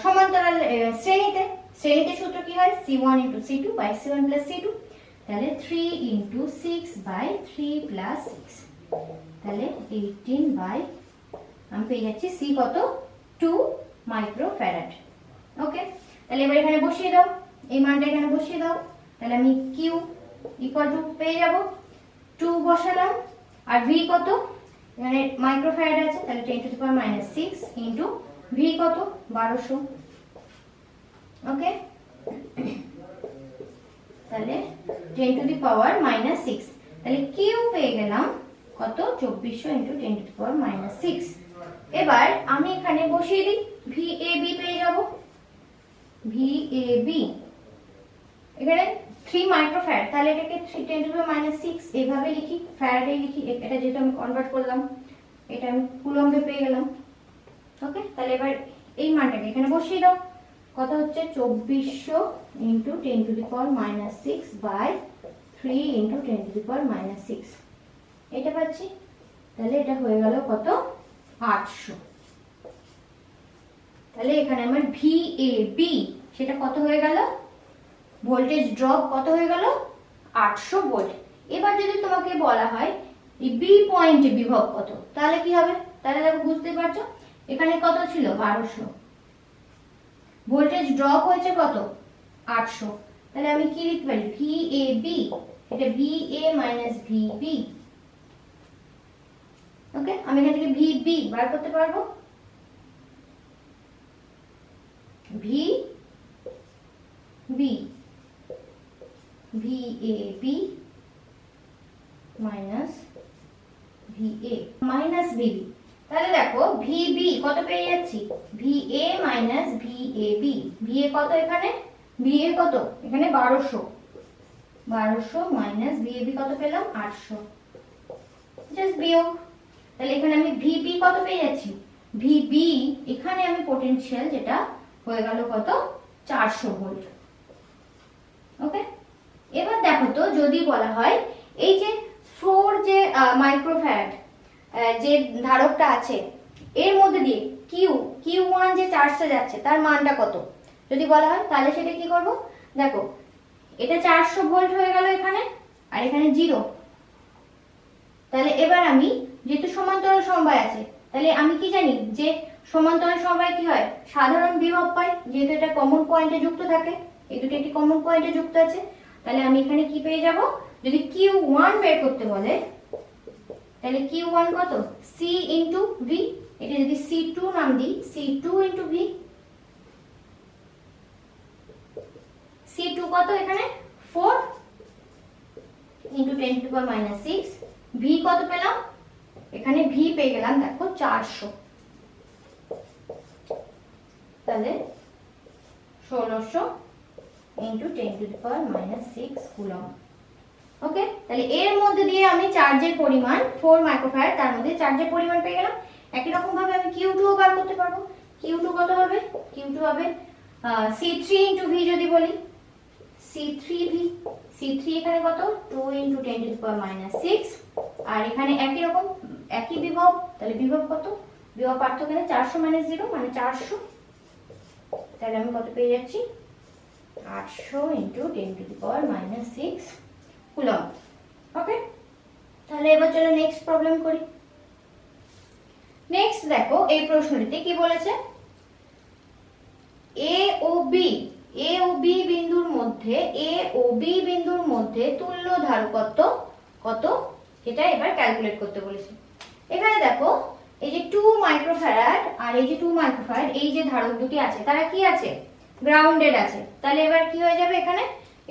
সমান্তরাল শ্রেণীতে সূত্র কি হয়, C1 * C2 / C1 + C2, তাহলে 3 × 6/3 + 6, তাহলে 18 আমি পেয়ে যাচ্ছি C কত, 2 মাইক্রোফ্যারাড। ওকে, তাহলে এবার এখানে বসিয়ে দাও, এই মানটা এখানে বসিয়ে দাও, তাহলে আমি Q ইকুয়াল টু পেয়ে যাব 2 বসালাম, আর V কত, এখানে মাইক্রোফ্যারাড আছে, তাহলে 10⁻⁻6 ইনটু V কত 1200। ওকে, তাহলে 10⁻⁻6, তাহলে Q পেয়ে গেলাম কত 2400 × 10⁻⁻6। এবার আমি এখানে বসিয়ে দিই, VAB পেয়ে যাব, VAB এখানে 3 মাইক্রোফ্যারাড, তাহলে এটাকে 10⁻⁻6 এইভাবে লিখি, ফ্যারাডে লিখি, এটা যেটা আমি কনভার্ট করলাম এটা আমি কুলম্বে পেয়ে গেলাম। ওকে, তাহলে এবার এই মানটাকে এখানে বসিয়ে দাও, কত হচ্ছে 2400 × 10⁻⁻6/3 × 10⁻⁻6, এটা পাচ্ছি, তাহলে এটা হয়ে গেল কত 800। তাহলে এখানে আমার VAB সেটা কত হয়ে গেল, ভোল্টেজ ড্রপ কত হয়ে গেল 800 ভোল্ট। এবার যদি তোমাকে বলা হয় এই B পয়েন্টে বিভব কত, তাহলে কি হবে, তাহলে দেখো বুঝতে পারছো এখানে কত ছিল 1200, ভোল্টেজ ড্রপ হয়েছে কত 800, তাহলে আমি কি লিখতে পারি VAB, এটা VA - VB। ওকে, আমি এখান থেকে VB বার করতে পারবো, VAB VA - VB, তাহলে দেখো VB কত পেয়ে যাচ্ছি, VA - VAB, VA কত এখানে, VA কত এখানে 1200 VAB কত পেলাম 800, জাস্ট বিয়োগ, তাহলে এখানে আমি VB কত পেয়ে যাচ্ছি, VB এখানে আমি পোটেনশিয়াল যেটা হয়ে গেল কত 400 ভোল্ট। ওকে, এবার দেখো তো যদি বলা হয় এই যে 4 যে মাইক্রোফ্যারাড যে ধারকটা আছে এর মধ্যে দিয়ে Q1 যে চার্জটা যাচ্ছে তার মানটা কত যদি বলা হয়, তাহলে সেটা কি করব, দেখো এটা 400 ভোল্ট হয়ে গেল এখানে, আর এখানে 0, তাহলে এবার আমি যেহেতু সমান্তরাল সমবায় আছে তাহলে আমি কি জানি যে সমান্তরাল সমবায় কি হয়, সাধারণ বিভব পাই, যেহেতু এটা কমন পয়েন্টে যুক্ত থাকে, এই দুটো একটি কমন পয়েন্টে যুক্ত আছে। তাহলে আমি এখানে কি পেয়ে যাব, যদি Q1 বের করতে বলে তাহলে Q1 কত, C ইন্টু ভি, এটা যদি C2 নাম দিই, C2 ইন্টু ভি, C2 কত এখানে 4 ইন্টু 10 টু পাওয়ার -6, ভি কত পেলাম, এখানে ভি পেয়ে গেলাম দেখো 400, তাহলে 1600 into 10 to the power -6 coulomb. Okay, তাহলে এর মধ্যে দিয়ে আমি চার্জের পরিমাণ 4 মাইক্রোফ্যারাড, তার মধ্যে চার্জের পরিমাণ পেয়ে গেলাম। একই রকম ভাবে আমি Q2 ও বার করতে পারবো। Q2 কত হবে, Q2 হবে C3 ইন্টু ভি, যদি বলি C3V, C3 এখানে কত 2 ইন্টু 10 টু দি পাওয়ার -6, আর এখানে একই রকম একই বিভব, তাহলে বিভব কত, বিভব পার্থক্য এখানে 400 - 0 মানে 400, তাহলে আমি কত পেয়ে যাচ্ছি 800 into 10 to the power -6 coulomb. Okay, তাহলে এবার চলো নেক্সট প্রবলেম করি। নেক্সট দেখো এই প্রশ্নটিতে কি বলেছে, এ ও বি বিন্দুর মধ্যে তুল্য ধারকত্ব কত, এটা এবার ক্যালকুলেট করতে বলেছে। এখানে দেখো এই যে 2 মাইক্রোফ্যারাড আর এই যে 2 মাইক্রোফ্যারাড, এই যে ধারক দুটি আছে তারা কি আছে, গ্রাউন্ডেড আছে। তাহলে এবার কি হয়ে যাবে, এখানে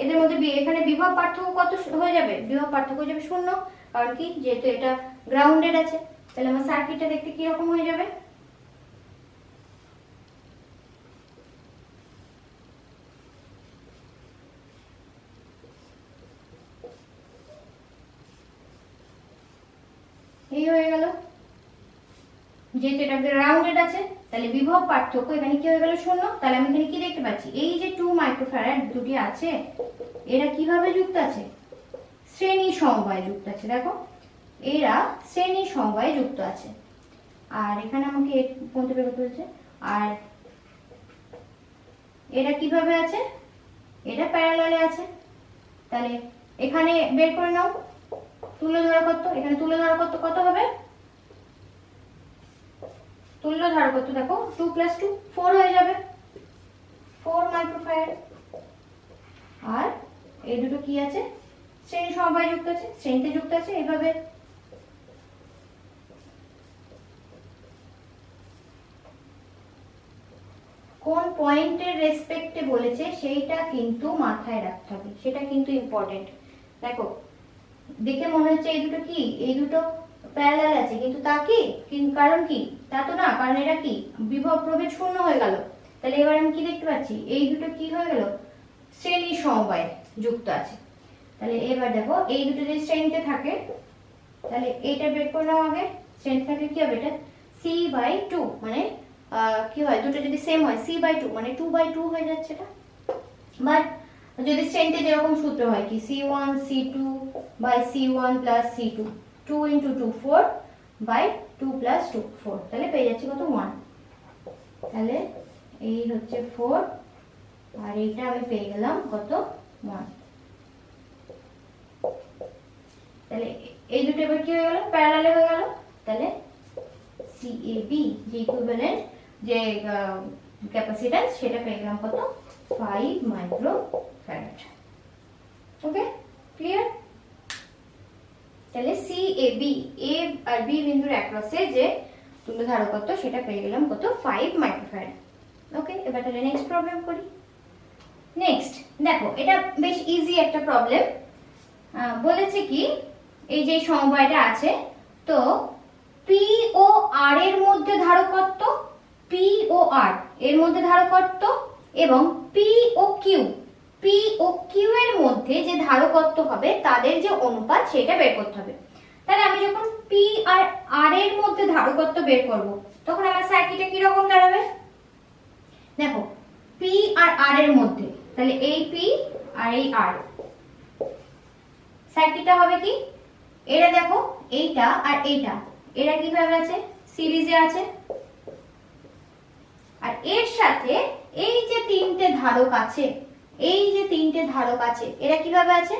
এদের মধ্যে এখানে বিভব পার্থক্য কত হয়ে যাবে, বিভব পার্থক্য হয়ে যাবে 0, কারণ কি, যেহেতু এটা গ্রাউন্ডেড আছে। তাহলে আমার সার্কিটটা দেখতে কি রকম হয়ে যাবে, এই হয়ে গেল, যেহেতু এটা গ্রাউন্ডেড আছে তাহলে বিভব পার্থক্য এখানে কি হয়ে গেল 0। তাহলে আমি এখানে কি দেখতে পাচ্ছি, এই যে 2 মাইক্রোফ্যারাড দুটি আছে এরা কিভাবে যুক্ত আছে, শ্রেণী সমবায়ে যুক্ত আছে। দেখো এরা শ্রেণী সমবায়ে যুক্ত আছে, আর এখানে আমাকে পর্যন্ত বের করতে হচ্ছে, আর এরা কিভাবে আছে, এটা প্যারালালে আছে। তাহলে এখানে বের করে নাও তুল্য ধারকত্ব, এখানে তুল্য ধারকত্ব কত হবে, তুল্য ধারকত্ব দেখো 2 + 2 4 হয়ে যাবে, 4 মাইক্রোফ্যারাড। আর এই দুটো কি আছে, শ্রেণী সমবায়ে যুক্ত আছে, শ্রেণীতে যুক্ত আছে। এইভাবে কোন পয়েন্টের রেসপেক্টে বলেছে সেইটা কিন্তু মাথায় রাখতে হবে, সেটা কিন্তু ইম্পর্টেন্ট। দেখো দেখে মনে হচ্ছে এই দুটো কি, এই দুটো প্যারালাল আছে, কিন্তু তা কি, কারণ কি, তা তো না, কারণ এটা কি বিভব প্রভেদ 0 হয়ে গেল। তাহলে এবার আমি কি দেখতে পাচ্ছি, এই দুটো কি হয়ে গেল, শ্রেণী সমবায়ে যুক্ত আছে। তাহলে এবার দেখো এই দুটো যদি শ্রেণীতে থাকে তাহলে এইটা বের করলাম আগে, শ্রেণীতে থাকলে কি হবে, এটা C/2, মানে কি হয়, দুটো যদি সেম হয় C/2 মানে 2/2 হয়ে যাচ্ছে এটা। বাট যদি শ্রেণীতে যেরকম সূত্র হয় কি C1 C2 C1 + C2, 2 × 2 4/2 + 2 4, তাহলে পেয়ে যাচ্ছি কত 1। তাহলে এই হচ্ছে 4 আর এইটা আমি পেয়ে গেলাম কত 1। তাহলে এই দুটো এবার কি হয়ে গেল, প্যারালালে হয়ে গেল। তাহলে CAB যে ইকুইভ্যালেন্ট যে ক্যাপাসিট্যান্স সেটা পেয়ে গেলাম কত 5 মাইক্রোফ্যারাড। ওকে, ক্লিয়ার। তাহলে CAB, A আর B বিন্দুর অ্যাক্রসে যে তুল্য ধারকত্ব সেটা পেয়ে গেলাম কত 5 মাইক্রোফ্যারাড। ওকে, এবার তাহলে নেক্সট প্রবলেম করি। নেক্সট দেখো এটা বেশ ইজি একটা প্রবলেম। বলেছে কি, এই যে সমবায়টা আছে, তো P ও R এর মধ্যে ধারকত্ব, P ও R এর মধ্যে ধারকত্ব, এবং P ও Q এর মধ্যে যে ধারকত্ব হবে তাদের যে অনুপাত সেটা বের করতে হবে। তাহলে আমি যখন P আর R এর মধ্যে ধারকত্ব বের করব তখন আমার সার্কিটে কি রকম দাঁড়াবে, দেখো P আর R এর মধ্যে, তাহলে এই P আর এই R, সার্কিটটা হবে কি, এরা দেখো এইটা আর এইটা, এরা কিভাবে আছে, সিরিজে আছে। আর এর সাথে এই যে তিনটে ধারক আছে, এই যে তিনটে ধারক আছে এরা কিভাবে আছে,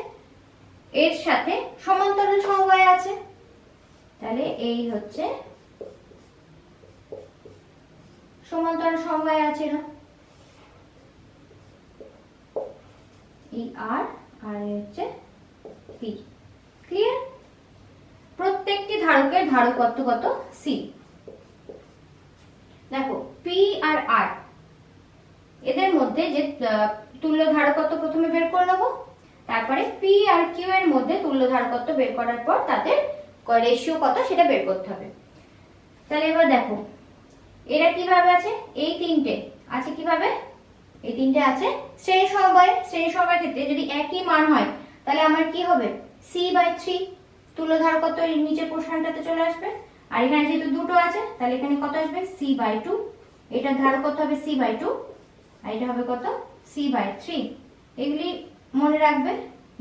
এর সাথে সমান্তরাল সমবায়ে আছে। তাহলে এই হচ্ছে সমান্তরাল সমবায় আছে না, এই আর আর হচ্ছে পি। ক্লিয়ার? প্রত্যেকটি ধারকের ধারকত্ব কত? সি। দেখো পি আর আর এদের মধ্যে যে তুল্য ধারকত্ব প্রথমে বের করে নেবো, তারপরে পি আর কিউ এর মধ্যে তুল্য ধারকত্ব বের করার পর তাদের রেশিও কত সেটা বের করতে হবে। তাহলে এবার দেখো এরা কিভাবে আছে, এই তিনটে আছে কিভাবে, এই তিনটে আছে শ্রেণী সমবায়। শ্রেণী সমবায়ের ক্ষেত্রে যদি একই মান হয় তাহলে আমার কি হবে, c/3 তুল্য ধারকত্ব এর নিচের পোরশনটাতে চলে আসবে। আর এখানে যেহেতু দুটো আছে তাহলে এখানে কত আসবে, c/2। এটা ধারকত্ব হবে c/2 আর এটা হবে কত, c/3। এগুলি মনে রাখবে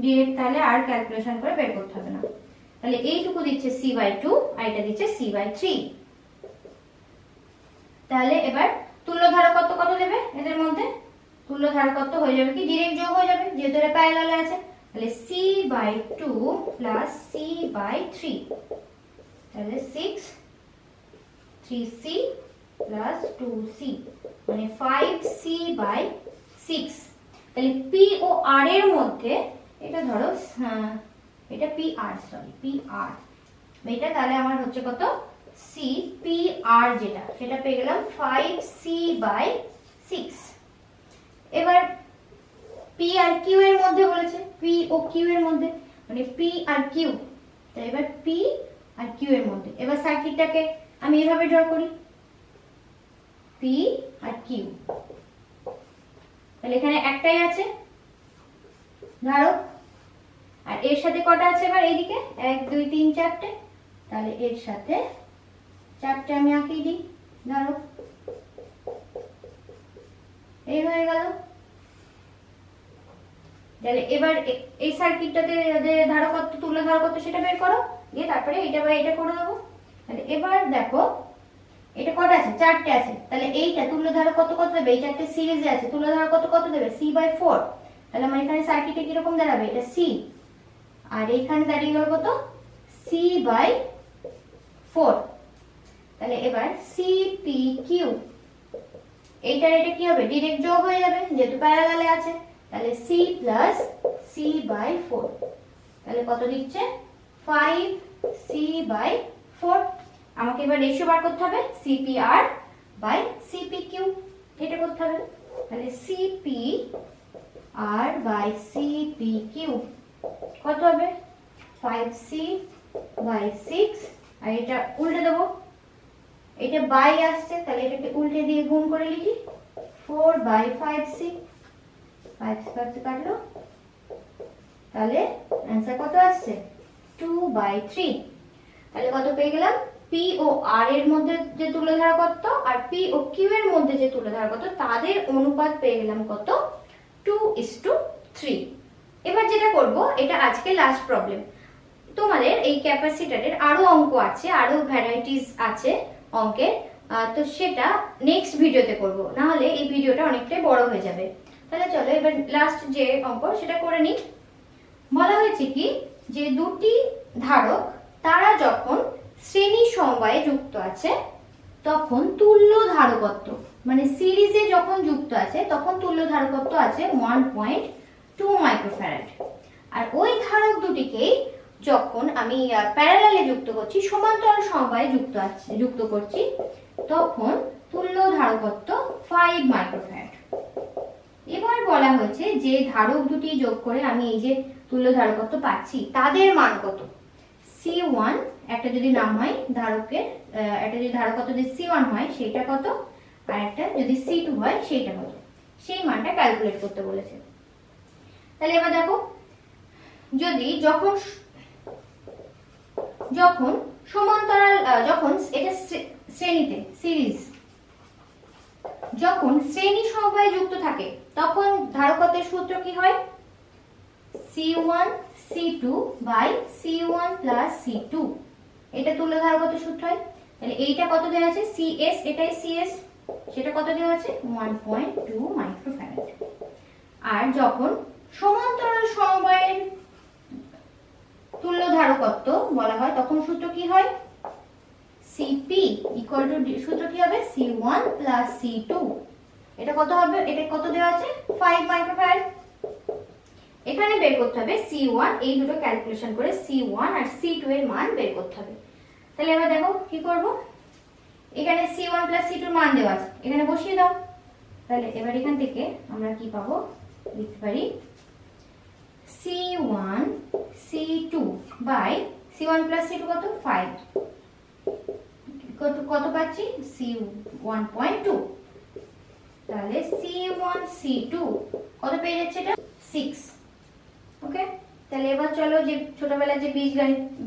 ডিরেক্ট, তাহলে আর ক্যালকুলেশন করে বের করতে হবে না। তাহলে এইটুকু দিচ্ছে c/2 আর এটা দিচ্ছে c/3। তাহলে এবার তুল্য ধারকত্ব কত দেবে এদের মধ্যে, তুল্য ধারকত্ব হয়ে যাবে কি ডিরেক্ট যোগ হয়ে যাবে যেহেতু এরা প্যারালালে আছে। তাহলে c/2 প্লাস c/3, তাহলে 6 3c প্লাস 2c মানে 5c/6। তাহলে পি ও আর এর মধ্যে এটা ধরো এটা P R, sorry P R, এটা তাহলে আমার হচ্ছে কত, সি পি আর যেটা সেটা পেয়ে গেলাম 5c/6। এবার পি আর কিউ এর মধ্যে বলেছে, পি ও কিউ এর মধ্যে মানে পি আর কিউ। তাই এবার পি আর কিউ এর মধ্যে এবার সার্কিটটাকে আমি এভাবে ড্র করি, পি আর কিউ। তাহলে এখানে একটাই আছে ধারক, আর এর সাথে কটা আছে এবার এইদিকে 1 2 3 4টে, তাহলে এর সাথে 4টে আমি আঁকিয়ে দিই ধারক, এই হয়ে গেল। তাহলে এবার এই সার্কিটটাতে ধারকত্ব তুল্য ধারকত্ব সেটা বের করো, দিয়ে তারপরে এটা বা এটা করে দেবো। তাহলে এবার দেখো এটা কটা আছে, 4টে আছে। তাহলে এইটা তুল্য ধারকত্ব কত দেবে, এই 4টে সিরিজে আছে, তুল্য ধারকত্ব কত দেবে, c/4। তাহলে আমার এখানে সার্কিটে কিরকম দাঁড়াবে, এটা c আর এইখানে দাঁড়িয়ে গেল কত, c/4। তাহলে এবার cpq, এইটার এটা কি হবে, ডিরেক্ট যোগ হয়ে যাবে যেহেতু প্যারালালে আছে। তাহলে c প্লাস c/4, তাহলে কত দিচ্ছে, 5c/4। আমাকে এবার রেশিও বার করতে হবে cpr/cpq, এটা করতে হবে। তাহলে cpr/cpq কত হবে, 5c/6। আর এটা উল্টে দেবো, এটা বাই আসছে তাহলে এটাকে উল্টে দিয়ে গুণ করে লিখি, 4/5c, 5 কাটলো, তাহলে आंसर কত আসছে, 2/3। তাহলে কত পেয়ে গেলাম, পি ও আর এর মধ্যে যে তুল্য ধারকত্ব আর পি ও কিউ এর মধ্যে যে তুল্য ধারকত্ব তাদের অনুপাত পেয়ে গেলাম কত, 2:3। এবার যেটা করব এটা আজকে লাস্ট প্রবলেম। তোমাদের এই ক্যাপাসিটরের আরো অঙ্ক আছে, আরো ভ্যারাইটিস আছে অঙ্কের, তো সেটা নেক্সট ভিডিওতে করব, না হলে এই ভিডিওটা অনেকটাই বড় হয়ে যাবে। তাহলে চলো এবার লাস্ট যে অঙ্ক সেটা করে নিই। বলা হয়েছে কি যে দুটি ধারক তারা যখন শ্রেণী সমবায়ে যুক্ত আছে তখন তুল্য ধারকত্ব মানে সিরিজে যখন যুক্ত আছে তখন তুল্য ধারকত্ব আছে 1.2 মাইক্রোফ্যারাড। আর ওই ধারক দুটিকেই যখন আমি প্যারালালে যুক্ত করছি, সমান্তরাল সমবায়ে যুক্ত করছি, তখন তুল্য ধারকত্ব 5 মাইক্রোফ্যারাড। এবার বলা হয়েছে যে ধারক দুটি যোগ করে আমি এই যে তুল্য ধারকত্ব পাচ্ছি তাদের মান কত। C1 একটা যদি নাম হয় ধারকের, একটা যদি ধারকত্ব যদি C1 হয় সেটা কত, আর একটা যদি C2 হয় সেইটা কত, সেই মানটা ক্যালকুলেট করতে বলেছে। তাহলে এবার দেখো, যদি যখন সমান্তরাল যখন এটা শ্রেণীতে সিরিজ যখন শ্রেণী সমবায়ে যুক্ত থাকে তখন ধারকত্বের সূত্র কি হয়, C1 C2 by C1 plus C2, এটা তুল্য ধারকত্বের সূত্র হয়। তাহলে এইটা কত দেওয়া আছে, CS, এটাই CS, সেটা কত দেওয়া আছে 1.2 মাইক্রোফ্যারাড। আর যখন সমান্তরাল সমবায়ের তুল্য ধারকত্ব বলা হয় তখন সূত্র কি হয়, সিপি ইকুয়াল টু সূত্র কি হবে C1 প্লাস C2। এটা কত হবে, এটা কত দেওয়া আছে 5 মাইক্রোফ্যারাড। এখানে বের করতে হবে C1, এই দুটো ক্যালকুলেশন করে C1 আর C2 এর মান বের করতে হবে। তাহলে এবার দেখো কি করব, এখানে C1 প্লাস C2 এর মান দেওয়া আছে, এখানে বসিয়ে দাও। তাহলে এবার এখান থেকে আমরা কি পাবো, লিখতে পারি C1 C2 by C1 plus C2 কত 5, কত পাচ্ছি C1.2। তাহলে C1 C2 কত পেয়ে যাচ্ছে, এটা 6। ওকে, তাহলে এবার চলো যে ছোটবেলায় যে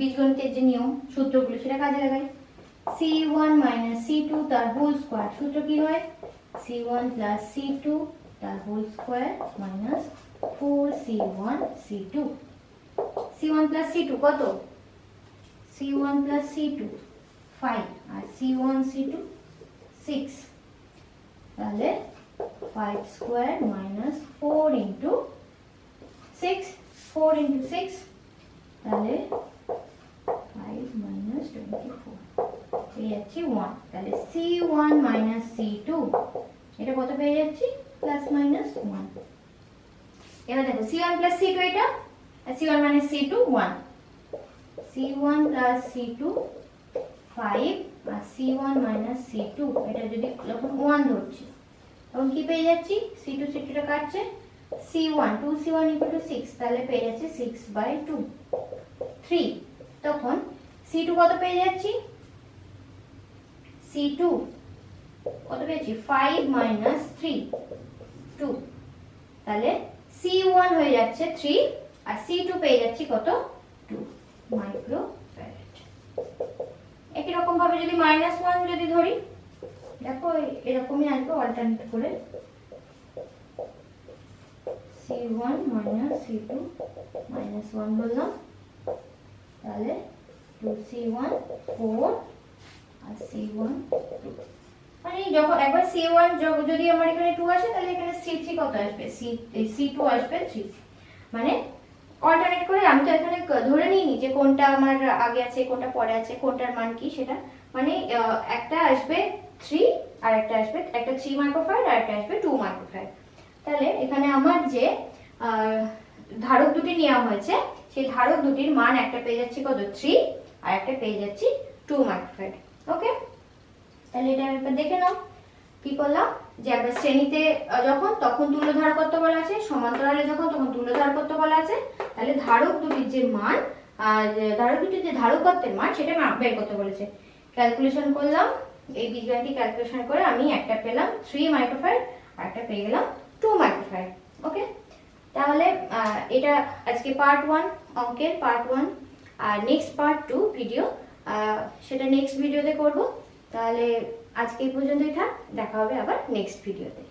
বীজগণিতের যে নিয়ম সূত্রগুলো সেটা কাজে লাগাই। C1 মাইনাস C2 তার হোল স্কয়ার, সূত্র কি হয় C1 প্লাস C2 তার whole square minus 4C1 C2। C1 plus C2 কত, C1 প্লাস C2 5 আর C1 C2 6। তাহলে 5 স্কয়ার মাইনাস 4 ইন্টু 6, 4 ইন্টু 6, তাহলে 5 মাইনাস 24 পেয়ে যাচ্ছি 1। তাহলে C1 মাইনাস C2 এটা কত পেয়ে যাচ্ছি প্লাস মাইনাস 1। এবার দেখো C1 প্লাস C2 এটা, আর C1 minus C2 1, C1 plus C2 5 আর C1 মাইনাস C2 এটা যদি যখন 1 ধরছি তখন কি পেয়ে যাচ্ছি, C2 টা কাটছে, C1 2C1 = 6, তাহলে পেয়ে যাচ্ছে 6/2 3। তখন C2 কত পেয়ে যাচ্ছি, C2 কত পেয়েছি 5 মাইনাস 3 2, তাহলে C1 হয়ে যাচ্ছে 3 আর C2 পেয়ে যাচ্ছি কত 2 মাইক্রোফ্যারাড। একই রকম ভাবে যদি -1 যদি ধরি, দেখো এরকমই আসবে অল্টারনেট করে, C1 মাইনাস C2 -1 বললাম, তাহলে 2C1 4 আর C1 2। মানে যখন একবার C1 যদি আমার এখানে 2 আসে তাহলে এখানে C3 কত আসবে, C2 আসবে 3। মানে অল্টারনেট করে, আমি তো এখানে ধরে নিইনি যে কোনটা আমার আগে আছে কোনটা পরে আছে কোনটার মান কি সেটা, মানে একটা আসবে 3 আর একটা আসবে, একটা 3 মাইক্রোফ্যারাড আর একটা আসবে 2 মাইক্রোফ্যারাড। তাহলে এখানে আমার যে ধারক দুটি নেওয়া হয়েছে সেই ধারক দুটির মান একটা পেয়ে যাচ্ছি কত 3 আর একটা পেয়ে যাচ্ছি 2 মাইক্রোফ্যারাড। ওকে, তাহলে এটা একবার দেখে নাও কি করলাম, যে একবার শ্রেণীতে যখন তখন তুল্য ধারকত্ব বলা আছে, সমান্তরালে যখন তখন তুল্য ধারকত্ব বলা আছে। তাহলে ধারক দুটির যে মান আর ধারক দুটির যে ধারকত্বের মান সেটা বের করতে বলেছে। ক্যালকুলেশন করলাম, এই বীজগণিত ক্যালকুলেশন করে আমি একটা পেলাম 3 মাইক্রোফ্যারাড আর একটা পেয়ে গেলাম 2 মাইক্রোফ্যারাড। ওকে, তাহলে এটা আজকে পার্ট 1 অঙ্কের পার্ট 1, আর নেক্সট পার্ট 2 ভিডিও সেটা নেক্সট ভিডিওতে করব। তাহলে আজকে এই পর্যন্তই থাক, দেখা হবে আবার নেক্সট ভিডিওতে।